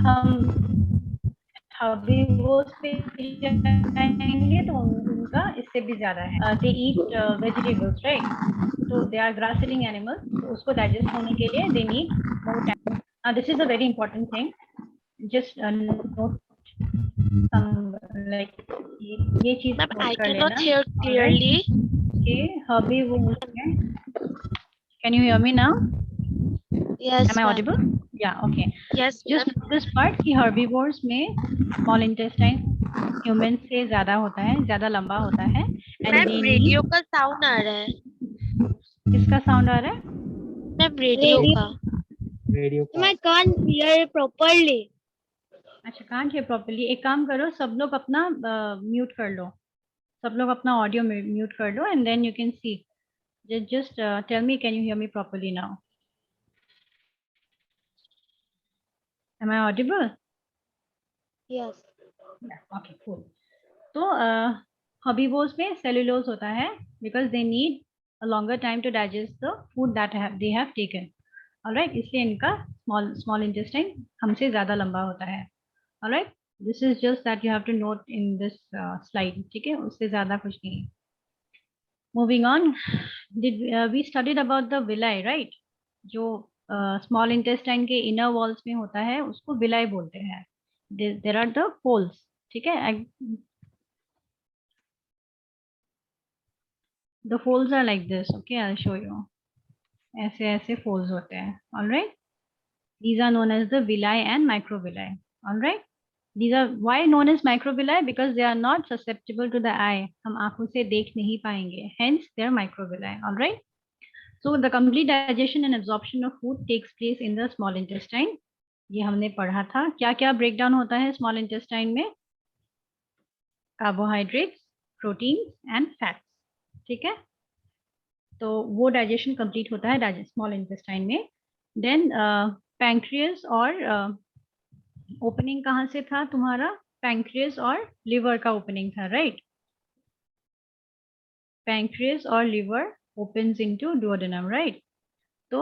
हम herbivores पे जाएंगे तो उनका इससे भी ज्यादा है. They eat vegetables, right? So they are grass eating animals. तो उसको digest होने के लिए they need more time. Now this is a very important thing. Just note some like ये चीज Ma'am, note I कर cannot लेना. hear clearly. Okay, herbivores में. Can you hear me now? Yes, Am I ma'am. audible? Yeah. Okay. Yes, Just ma'am. this part कि herbivores में small intestine humans से ज्यादा होता है, ज्यादा लंबा होता है. And ma'am they radio need का साउंड आ रहा है. किसका sound आ रहा है? मैम रेडियो का. रेडियो का I can't hear properly. अच्छा, can't hear properly. एक काम करो, सब लोग अपना म्यूट कर लो. सब लोग अपना ऑडियो म्यूट कर लो and then you can see. Just tell me, can you hear me properly now? Am I audible? Yes. Yeah. Okay, cool. तो herbivores में cellulose होता है because they need a longer time to digest the food that they have taken. Alright, इसलिए इनका small intestine हमसे ज़्यादा लंबा होता है. Alright, this is just that you have to note in this slide. ठीक है, उससे ज़्यादा कुछ नहीं. Moving on, we studied about the villi, right? जो small intestine के inner walls में होता है उसको villi बोलते हैं. There are the folds. ठीक है. The folds are like this. Okay, I'll show you. ऐसे folds होते हैं. All right. These are known as the villi and microvilli. All right. These are why known as microvilli because they are not susceptible to the eye. हम आँखों से देख नहीं पाएंगे. Hence, they are microvilli. All right. So the complete digestion and absorption of food takes place in the small intestine. ये हमने पढ़ा था. क्या-क्या breakdown होता है small intestine में? Carbohydrates, proteins and fats. ठीक है. तो वो डाइजेशन कंप्लीट होता है स्मॉल इंटेस्टाइन में. देन पैंक्रियस और ओपनिंग कहाँ से था तुम्हारा? पैंक्रियस और लिवर का ओपनिंग था, राइट? पैंक्रियस और liver opens into duodenum, right? तो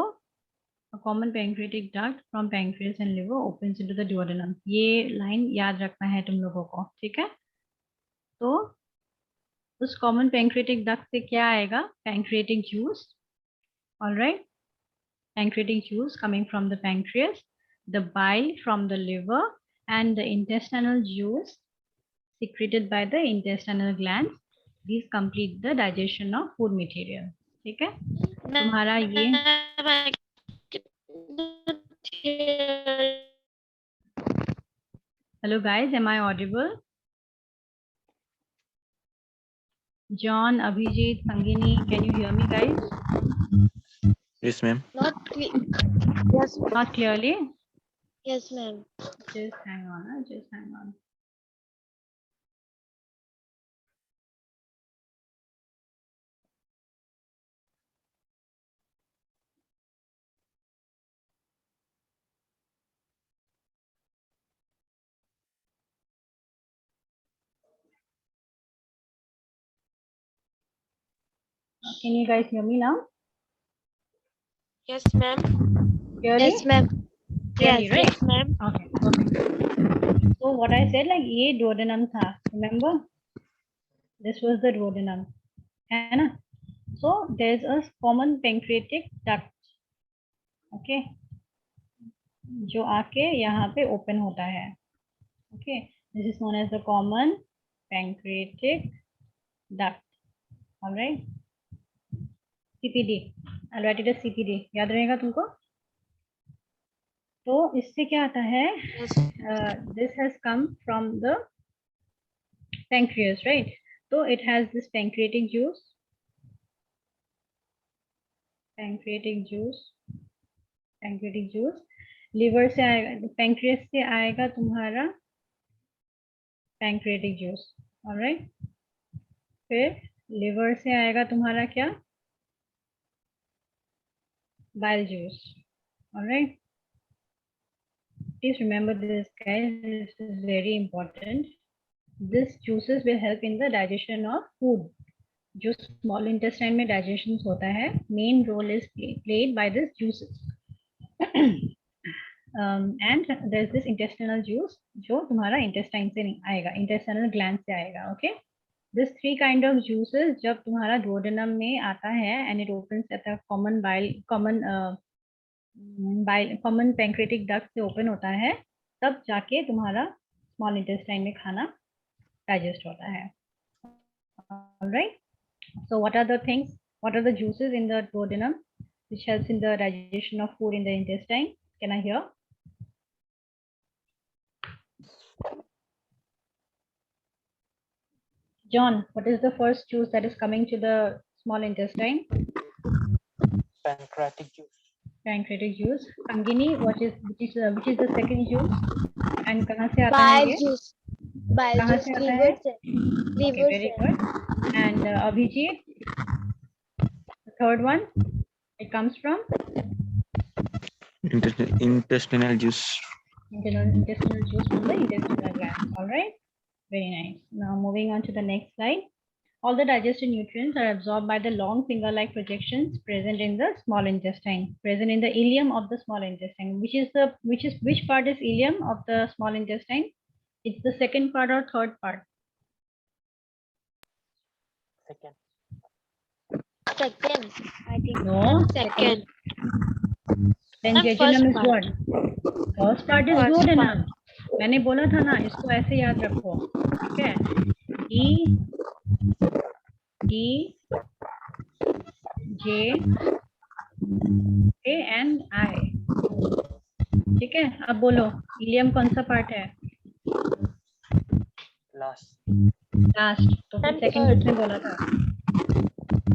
a common pancreatic duct from pancreas and liver opens into the duodenum. ये लाइन याद रखना है तुम लोगों को, ठीक है? तो उस common pancreatic duct से क्या आएगा? Pancreatic juice, all right? Pancreatic juice coming from the pancreas, the bile from the liver, and the intestinal juice secreted by the intestinal glands. These complete the digestion of food material. ठीक है? तुम्हारा ये Hello guys, am I audible? John, Abhijit, Sangini, can you hear me guys? Yes, ma'am. Yes. Not clearly? Yes, ma'am. Just hang on, just hang on. Can you guys hear me now? Yes, ma'am. Clearly? Yes, ma'am. Clearly, Yes, right? yes, ma'am. Okay, perfect. So what I said, like ये duodenum था, remember? This was the duodenum, है ना? So there's a common pancreatic duct, okay? जो आके यहाँ पे open होता है, okay? This is known as the common pancreatic duct, all right? CPD, I'll write it as CPD. याद रहेगा तुमको? तो इससे क्या आता है? This has come from the pancreas, right? So it has this pancreatic juice, liver से आएगा, pancreas से आएगा तुम्हारा pancreatic juice. All right. फिर liver से आएगा तुम्हारा क्या? Bile juice. All right. Please remember this, guys. This is very important. This juices will help in the digestion of food. जो small intestine में digestion होता है, main role is played by this juices. And there's this intestinal juice जो तुम्हारा intestine से नहीं आएगा, intestinal gland से आएगा. Okay. This three kind of juices जब तुम्हारा duodenum में आता है and it opens at a common pancreatic duct से open होता है, तब जाके तुम्हारा small intestine में खाना digest होता है. All right. So what are the things? What are the juices in the duodenum which helps in the digestion of food in the intestine? Can I hear? John, what is the first juice that is coming to the small intestine? Pancreatic juice. Pancreatic juice. Angini, which is the second juice? And कहाँ से आता है Bile ये? juice. Bile कहाँ juice. से आता Liver है? से. Okay, Liver very से. good. And Abhijit, the third one, it comes from Intestinal juice. intestinal juice from the intestinal glands. All right, very nice. Now moving on to the next slide. All the digested nutrients are absorbed by the long finger-like projections present in the small intestine, present in the ileum of the small intestine. Which part is ileum of the small intestine? It's the second part or third part? Second. Second. I think. No. Second. Then And jejunum is first what? First part is First duodenum. मैंने बोला था ना, इसको ऐसे याद रखो. ठीक है? E D J A and I. ठीक है? अब बोलो, इलियम कौन सा पार्ट है? Last. लास्ट. तो फिर And सेकंड third. किसने बोला था?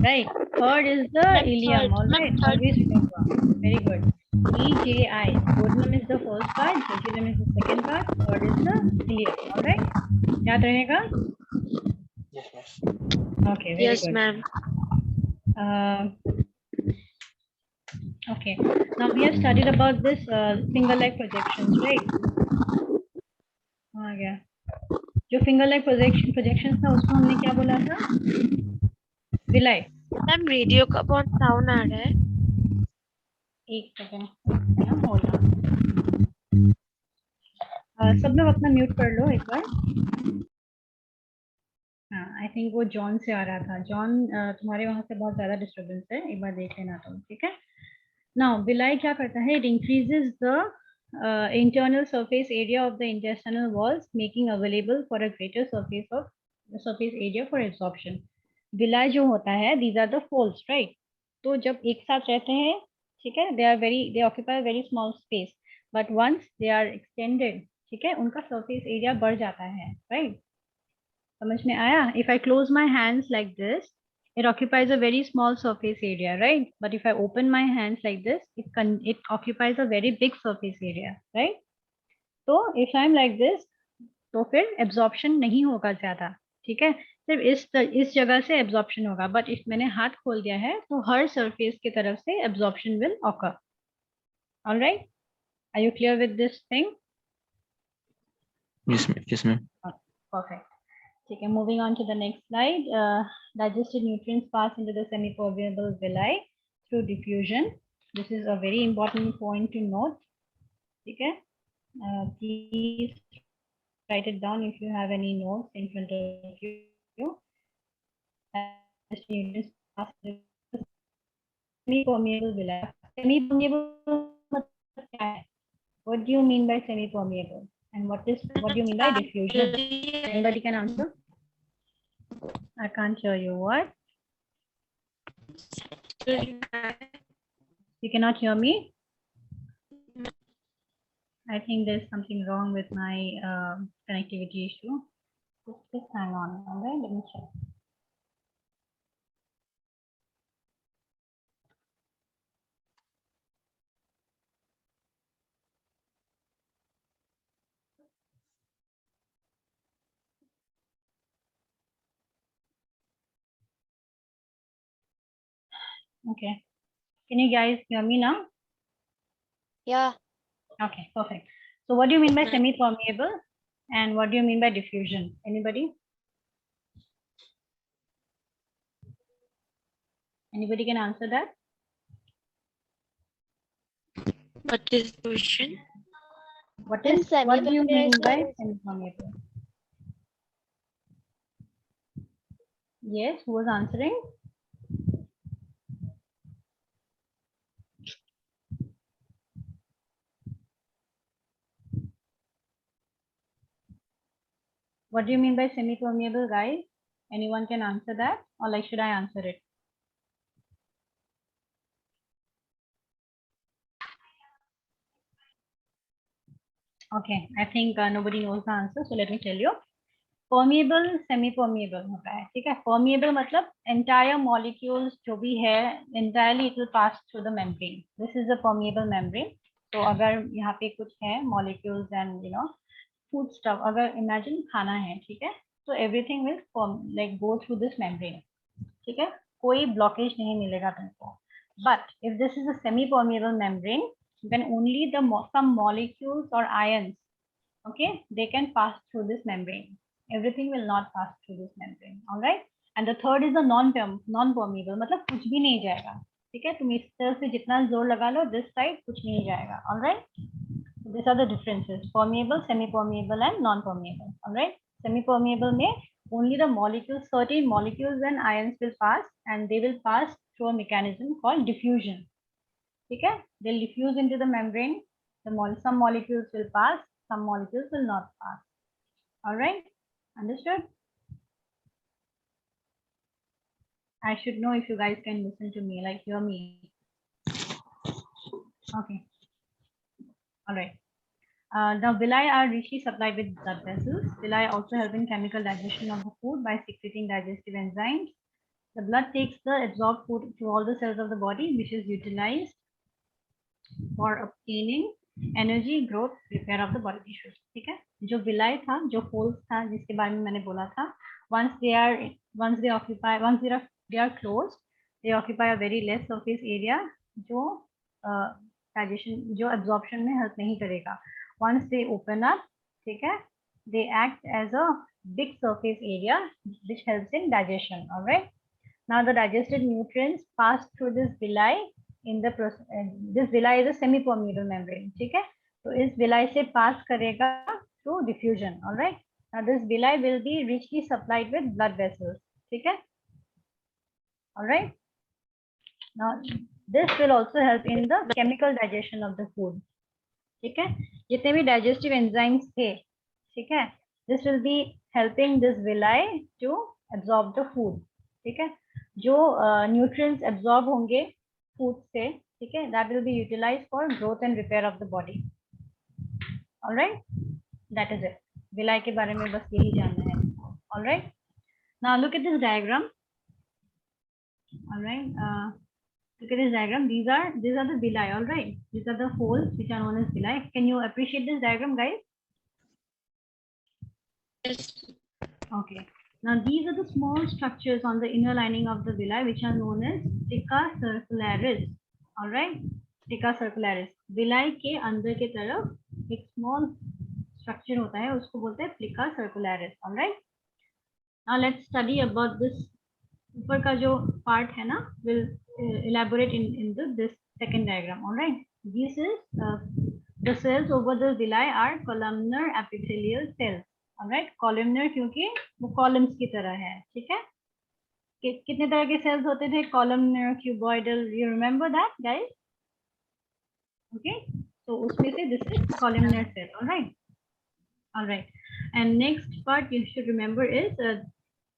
Right. Third is the Ma'am, ileum. third. All Ma'am, right. third. Always remember. Very good. EJI. Duodenum is the first part. Jejunum is the second part. Third is the ileum. All right. याद रहेगा? Yes, yes. Okay. Very Yes, good. ma'am. Okay. Now we have studied about this finger-like projections, right? आ गया. जो finger-like projections था उसको हमने क्या बोला था? विलाई. मैम रेडियो का बहुत साउंड आ रहा है. एक सेकंड. Hold on. सब लोग अपना म्यूट कर लो एक बार. हाँ, आई थिंक वो जॉन से आ रहा था. जॉन, तुम्हारे वहां से बहुत ज्यादा डिस्टरबेंस है, एक बार देख लेना तुम. ठीक है. नाउ विलाई क्या करता है? It increases the internal surface area of the intestinal walls, making available for a greater surface area for absorption. Villi जो होता है, these are the folds, right? तो जब एक साथ रहते हैं, ठीक है, they occupy a very small space, but once they are extended, ठीक है, उनका surface area बढ़ जाता है, right? समझ में आया? If I close my hands like this, it occupies a very small surface area, right? But if I open my hands like this, it occupies a very big surface area, right? So if I'm like this, तो फिर absorption नहीं होगा ज्यादा. ठीक है, सिर्फ इस जगह से absorption होगा. But if मैंने हाथ खोल दिया है तो हर surface की तरफ से absorption will occur. All right? Are you clear with this thing? Yes, yes, ma'am. Perfect. Okay, moving on to the next slide. Digested nutrients pass into the semi-permeable villi through diffusion. This is a very important point to note. Okay, please write it down if you have any notes in front of you. Digested nutrients pass into the semi-permeable villi. Semi-permeable मतलब क्या है? What do you mean by semi-permeable? And what do you mean by diffusion? Anybody can answer? I can't hear you. What? You cannot hear me? I think there's something wrong with my connectivity issue. Just hang on. All right, let me check. Okay. Can you guys hear me now? Yeah. Okay, perfect. So what do you mean by Mhm. semi-permeable and what do you mean by diffusion? Anybody? Anybody can answer that? What is the question? What In do you mean by semi-permeable, semi-permeable? Yes, who was answering? What do you mean by semi-permeable, guys? Anyone can answer that, or like should I answer it? Okay, I think nobody knows the answer, so let me tell you. Permeable, semi-permeable होता है, ठीक है? Permeable मतलब entire molecules जो भी है, entirely it will pass through the membrane. This is a permeable membrane. तो अगर यहाँ पे कुछ है molecules and food stuff, अगर imagine खाना है, ठीक है? तो everything will like go through this membrane. ठीक है, कोई blockage नहीं मिलेगा तुमको. But if this is a semi-permeable membrane, then only some molecules or ions, okay, they can pass through this membrane. Everything will not pass through this membrane. All right. And the third is the non-permeable, मतलब कुछ भी नहीं जाएगा. ठीक है, तुम इस तरह से जितना जोर लगा लो, this side कुछ नहीं जाएगा. All right. So these are the differences: permeable, semi-permeable, and non-permeable. All right. Semi-permeable में only the molecules, certain molecules and ions will pass, and they will pass through a mechanism called diffusion. ठीक है, they'll diffuse into the membrane. Some molecules will pass, some molecules will not pass. All right, understood? I should know if you guys can listen to me, like hear me. Okay. All right. Now villi are richly supplied with blood vessels. Villi also help in chemical digestion of the food by secreting digestive enzymes. The blood takes the absorbed food to all the cells of the body, which is utilized for obtaining energy, growth, repair of the body tissues. ठीक है, जो villi था, जो holes था, जिसके बारे में मैंने बोला था, once they are closed, they occupy a very less surface area, जो digestion, जो absorption में help नहीं करेगा. Once they open up, ठीक है, they act as a big surface area which helps in digestion. All right. Now the digested nutrients pass through this villi in the process. This villi is a semi-permeable membrane. ठीक है, तो इस villi से pass करेगा through diffusion. All right. Now this villi will be richly supplied with blood vessels. ठीक है. All right. Now this will also help in the chemical digestion of the food. ठीक है, जितने भी digestive enzymes थे, ठीक है, this will be helping this villi to absorb the food. ठीक है, जो nutrients absorb होंगे food से, ठीक है, that will be utilized for growth and repair of the body. All right, that is it. villi के बारे में बस यही जानना है. All right, now look at this diagram. All right, look at this diagram. These are the villi. All right, these are the holes which are known as villi. Can you appreciate this diagram, guys? Yes. Okay. Now these are the small structures on the inner lining of the villi which are known as plica circularis. All right, plica circularis. villi के अंदर के तरफ एक small structure होता है, उसको बोलते हैं plica circularis. All right. Now let's study about this. ऊपर का जो part है ना, will elaborate in this second diagram. All right. This is the cells over the villi are columnar epithelial cells. All right. Columnar क्योंकि वो columns की तरह है. ठीक है, कितने तरह के cells होते थे? Columnar, cuboidal. You remember that, guys? Okay. So उसमें से this is columnar cell. All right. All right. And next part you should remember is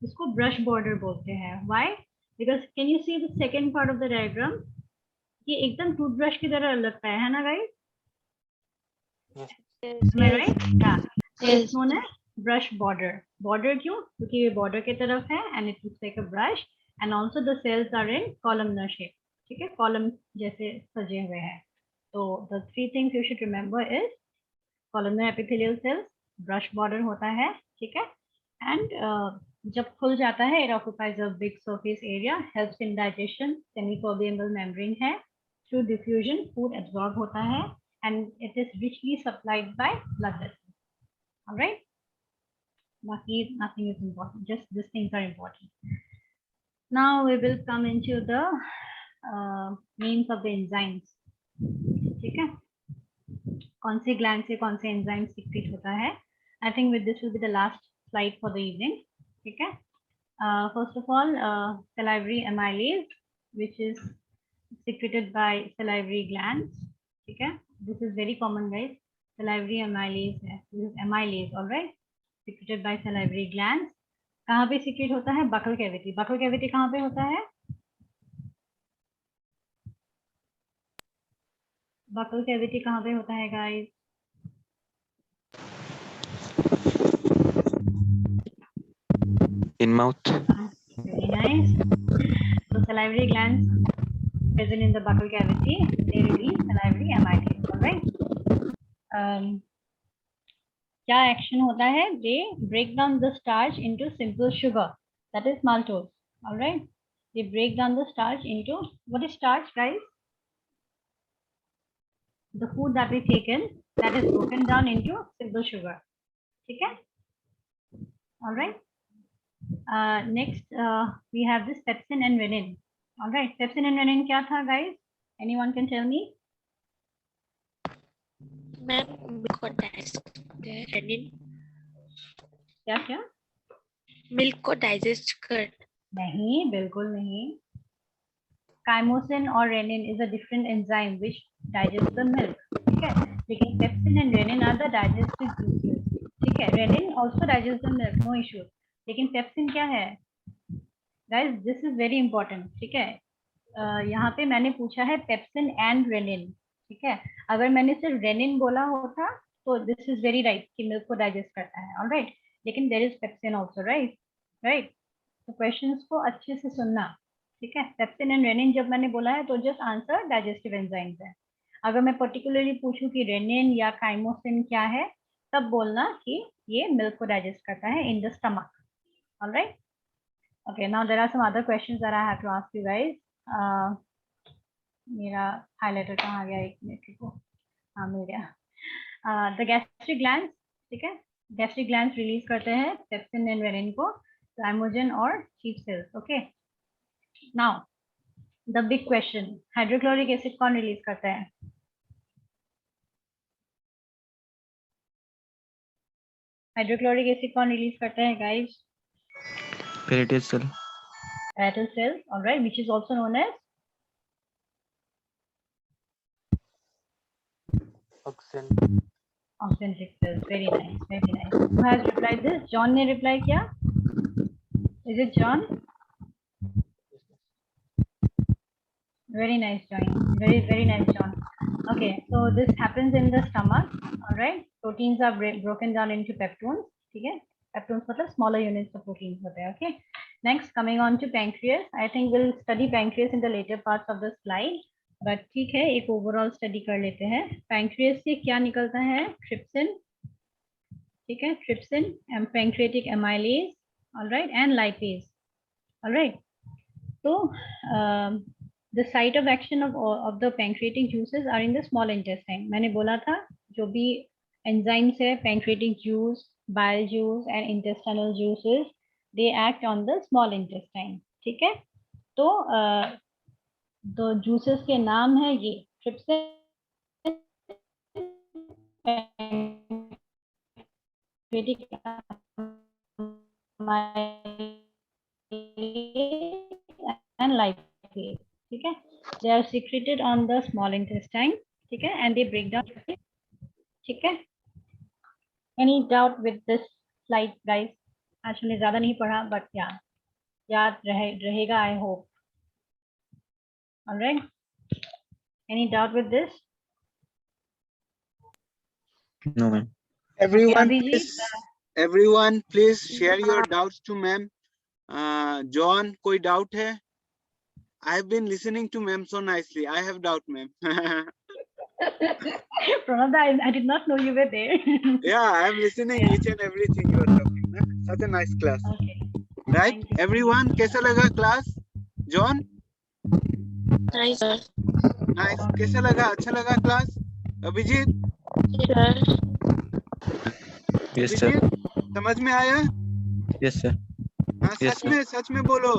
इसको brush border बोलते हैं. Why? Because can you see the second part of the diagram? ये एकदम toothbrush की तरह लगता है ना, guys? Yes. Am I right? Yeah. So Yes. it's known as brush border. Border क्यों? क्योंकि ये border की तरफ है and it looks like a brush, and also the cells are in columnar shape. ठीक है, column जैसे सजे हुए हैं. So the three things you should remember is columnar epithelial cells, brush border होता है, ठीक है, and जब खुल जाता है, it occupies a big surface area, helps in digestion, semi-permeable membrane है, through diffusion food absorb होता है, and it is richly supplied by blood vessels. All right. Baaki nothing is important. Just these things are important. Now we will come into the names of the enzymes. ठीक है? कौन से gland से कौन से enzyme secrete होता है? I think with this will be the last slide for the evening. ठीक है? First of all, salivary amylase, which is secreted by salivary glands. ठीक है? This is very common, guys. Salivary amylase है. This is amylase, all right? Secreted by salivary glands. कहाँ पे secrete होता है? Buccal cavity. Buccal cavity कहाँ पे होता है? Buccal cavity कहाँ पे होता है, guys? In mouth. Very nice. So salivary glands present in the buccal cavity, they release salivary amylase. All right. क्या action होता है? They break down the starch into simple sugar, that is maltose. All right. They break down the starch into, what is starch, guys? The food that we taken, that is broken down into simple sugar. ठीक है? All right. Next, we have this pepsin and renin. All right, pepsin and renin क्या था, guys? Anyone can tell me? Ma'am milk को digest करते हैं rennin क्या क्या? Milk को डाइजेस्ट कर नहीं, बिल्कुल नहीं. Chymosin or renin is a different enzyme which digests the milk. ठीक है? लेकिन pepsin and renin are the digestive juices. ठीक है? Renin also digests the milk, no issue. लेकिन pepsin क्या है? Guys, this is very important. ठीक है? यहाँ पे मैंने पूछा है pepsin and renin. ठीक है? अगर मैंने सिर्फ renin बोला होता तो this is very right कि milk को digest करता है. All right? लेकिन there is pepsin also, right? Right? तो questions को अच्छे से सुनना. ठीक है? Pepsin and renin जब मैंने बोला है तो just answer digestive enzymes है. अगर मैं particularly पूछूं कि renin या chymosin क्या है, तब बोलना कि ये milk को digest करता है in the stomach. All right? Okay, now there are some other questions that I have to ask you guys. मेरा highlighter कहाँ गया? एक मिनट को. हाँ, मिल गया. The gastric glands, ठीक है? Gastric glands release करते हैं pepsin and renin को, thymogen और sheep cells. Okay. Now, the big question: hydrochloric acid कौन release करता है? Hydrochloric acid कौन release करता है, guys? Parietal cell. Parietal cells, all right, which is also known as oxygentic cells. Very nice, very nice. Who has replied this? John ने reply किया? Is it John? Very nice, John. Very nice, John. Okay, so this happens in the stomach. All right, proteins are broken down into peptones. ठीक है? Peptones मतलब smaller units of proteins होते हैं. Okay. Next, coming on to pancreas. I think we'll study pancreas in the later parts of the slide. But ठीक है, एक overall study कर लेते हैं. Pancreas से क्या निकलता है? Trypsin. ठीक है? Trypsin and pancreatic amylase. All right, and lipase. All right. So the site of action of the pancreatic juices are in the small intestine. मैंने बोला था जो भी enzymes है, pancreatic juice, bile juice and intestinal juices, they act on the small intestine. ठीक है? तो the juices के नाम है ये trypsin, pancreatic and lipase. ठीक है? They are secreted on the small intestine. ठीक है? And they break down. ठीक है? Any doubt with this slide, guys? Actually ज़्यादा नहीं पढ़ा, but yeah, याद रहेगा, I hope. All right. Any doubt with this? No, ma'am. Everyone, Okay, Abhijit, everyone, please share your doubts to ma'am. John, कोई doubt है? I have been listening to ma'am so nicely. I have doubt, ma'am. Pranada, I did not know you were there. Yeah, I am listening each and everything you are talking. Such a nice class. Okay. right? Thank you. Everyone, कैसा लगा class? John, Nice, sir. nice. कैसा लगा? अच्छा लगा class? Abhijit, Sir. Yes, sir. Abhijit, समझ में आया? Yes, sir. हाँ, Yes, सच में बोलो।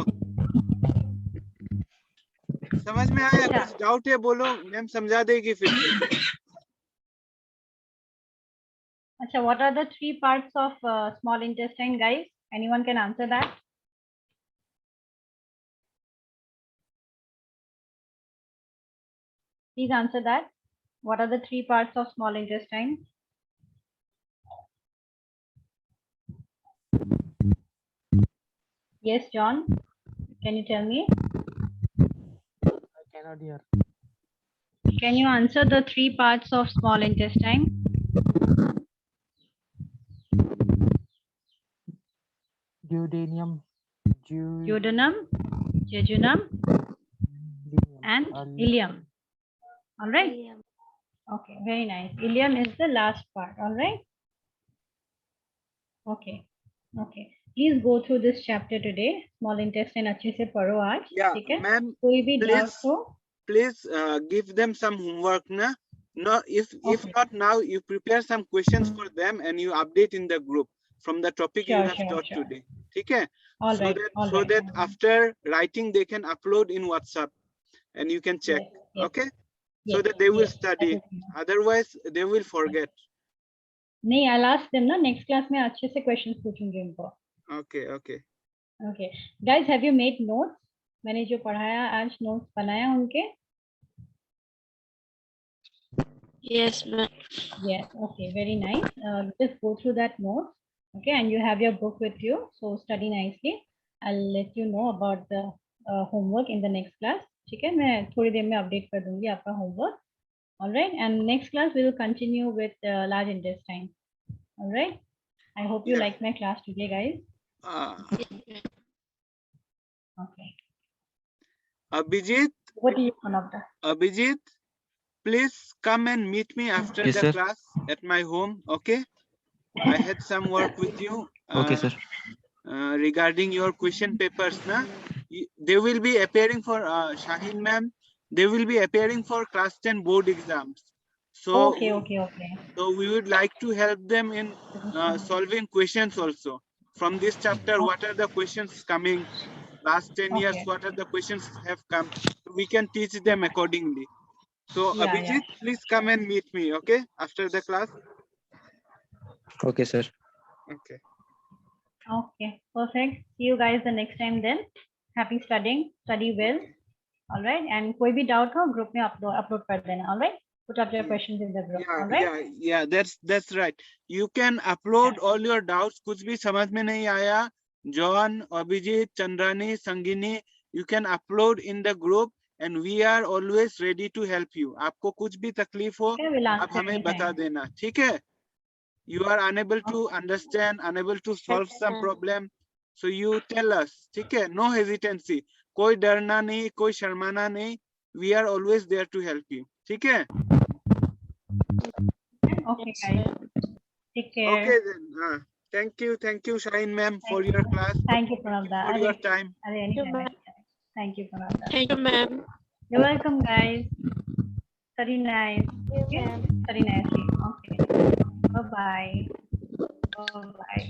समझ में आया? अच्छा। कुछ डाउट है बोलो, मैम समझा देगी फिर से। Acha, what are the 3 parts of small intestine, guys? Anyone can answer that? Please answer that. What are the 3 parts of small intestine? Yes, John. Can you tell me? I cannot hear. Can you answer the 3 parts of small intestine? Duodenum, Duodenum, jejunum, and ileum. All right. Okay, very nice. Ileum is the last part. All right. Okay. Okay. Please go through this chapter today. Small intestine अच्छे से पढ़ो आज. Yeah, ठीक है? ma'am, कोई भी doubt please, हो? please give them some homework, na? No, if Okay. not now, you prepare some questions for them and you update in the group from the topic you Sure, have sure, taught sure. today. ठीक है? All So right. that All so right. that after writing they can upload in WhatsApp and you can check. Yes, yes, Okay? yes, So that they will yes, that study. is fine. Otherwise, they will forget. नहीं, I'll ask them ना next class में अच्छे से questions पूछूंगी उनको. Okay, okay. Okay. Guys, have you made notes? मैंने जो पढ़ाया आज notes बनाया उनके? Yes, ma'am. Yes. Okay. Very nice. Just go through that notes. Okay, and you have your book with you, so study nicely. I'll let you know about the homework in the next class. ठीक है, मैं थोड़ी देर में update कर दूंगी आपका homework. All right, and next class we will continue with large intestine. All right. I hope you Yeah. like my class today, guys. Okay. Abhijit, What do you want of that? Abhijit, please come and meet me after Yes, the sir. class at my home. Okay. I had some work with you. Okay, sir. Regarding your question papers, na? They will be appearing for Shaheen ma'am. They will be appearing for class 10 board exams. So, Okay, okay, okay. so we would like to help them in solving questions also. From this chapter, what are the questions coming? Last 10 years, Okay. what are the questions have come? We can teach them accordingly. So, Yeah, Abhijit, yeah. please come and meet me, okay? After the class. Okay, sir. Okay. Okay, perfect. See you guys the next time then. Happy studying. Study well. All right. And कोई भी doubt हो group में upload कर देना. All right. Put up your questions in the group. All right. Yeah, that's right. You can upload all your doubts. कुछ भी समझ में नहीं आया, John, Abhijit, Chandrani, Sangini, you can upload in the group and we are always ready to help you. आपको कुछ भी तकलीफ हो, Okay, we'll आप answer हमें anytime. बता देना, ठीक है? You are unable to understand, unable to solve some problem, so you tell us, ठीक है? No hesitancy. कोई डरना नहीं, कोई शर्माना नहीं. We are always there to help you, ठीक है? Okay, guys. Take care. Okay then. Thank you, Shaheen ma'am, for your class, Thank you, Pranavda. for your time. Anytime. Thank you, Pranavda. Thank you, ma'am. You're welcome, guys. Study nice. Okay? Study nicely. Okay. Bye-bye. Bye-bye.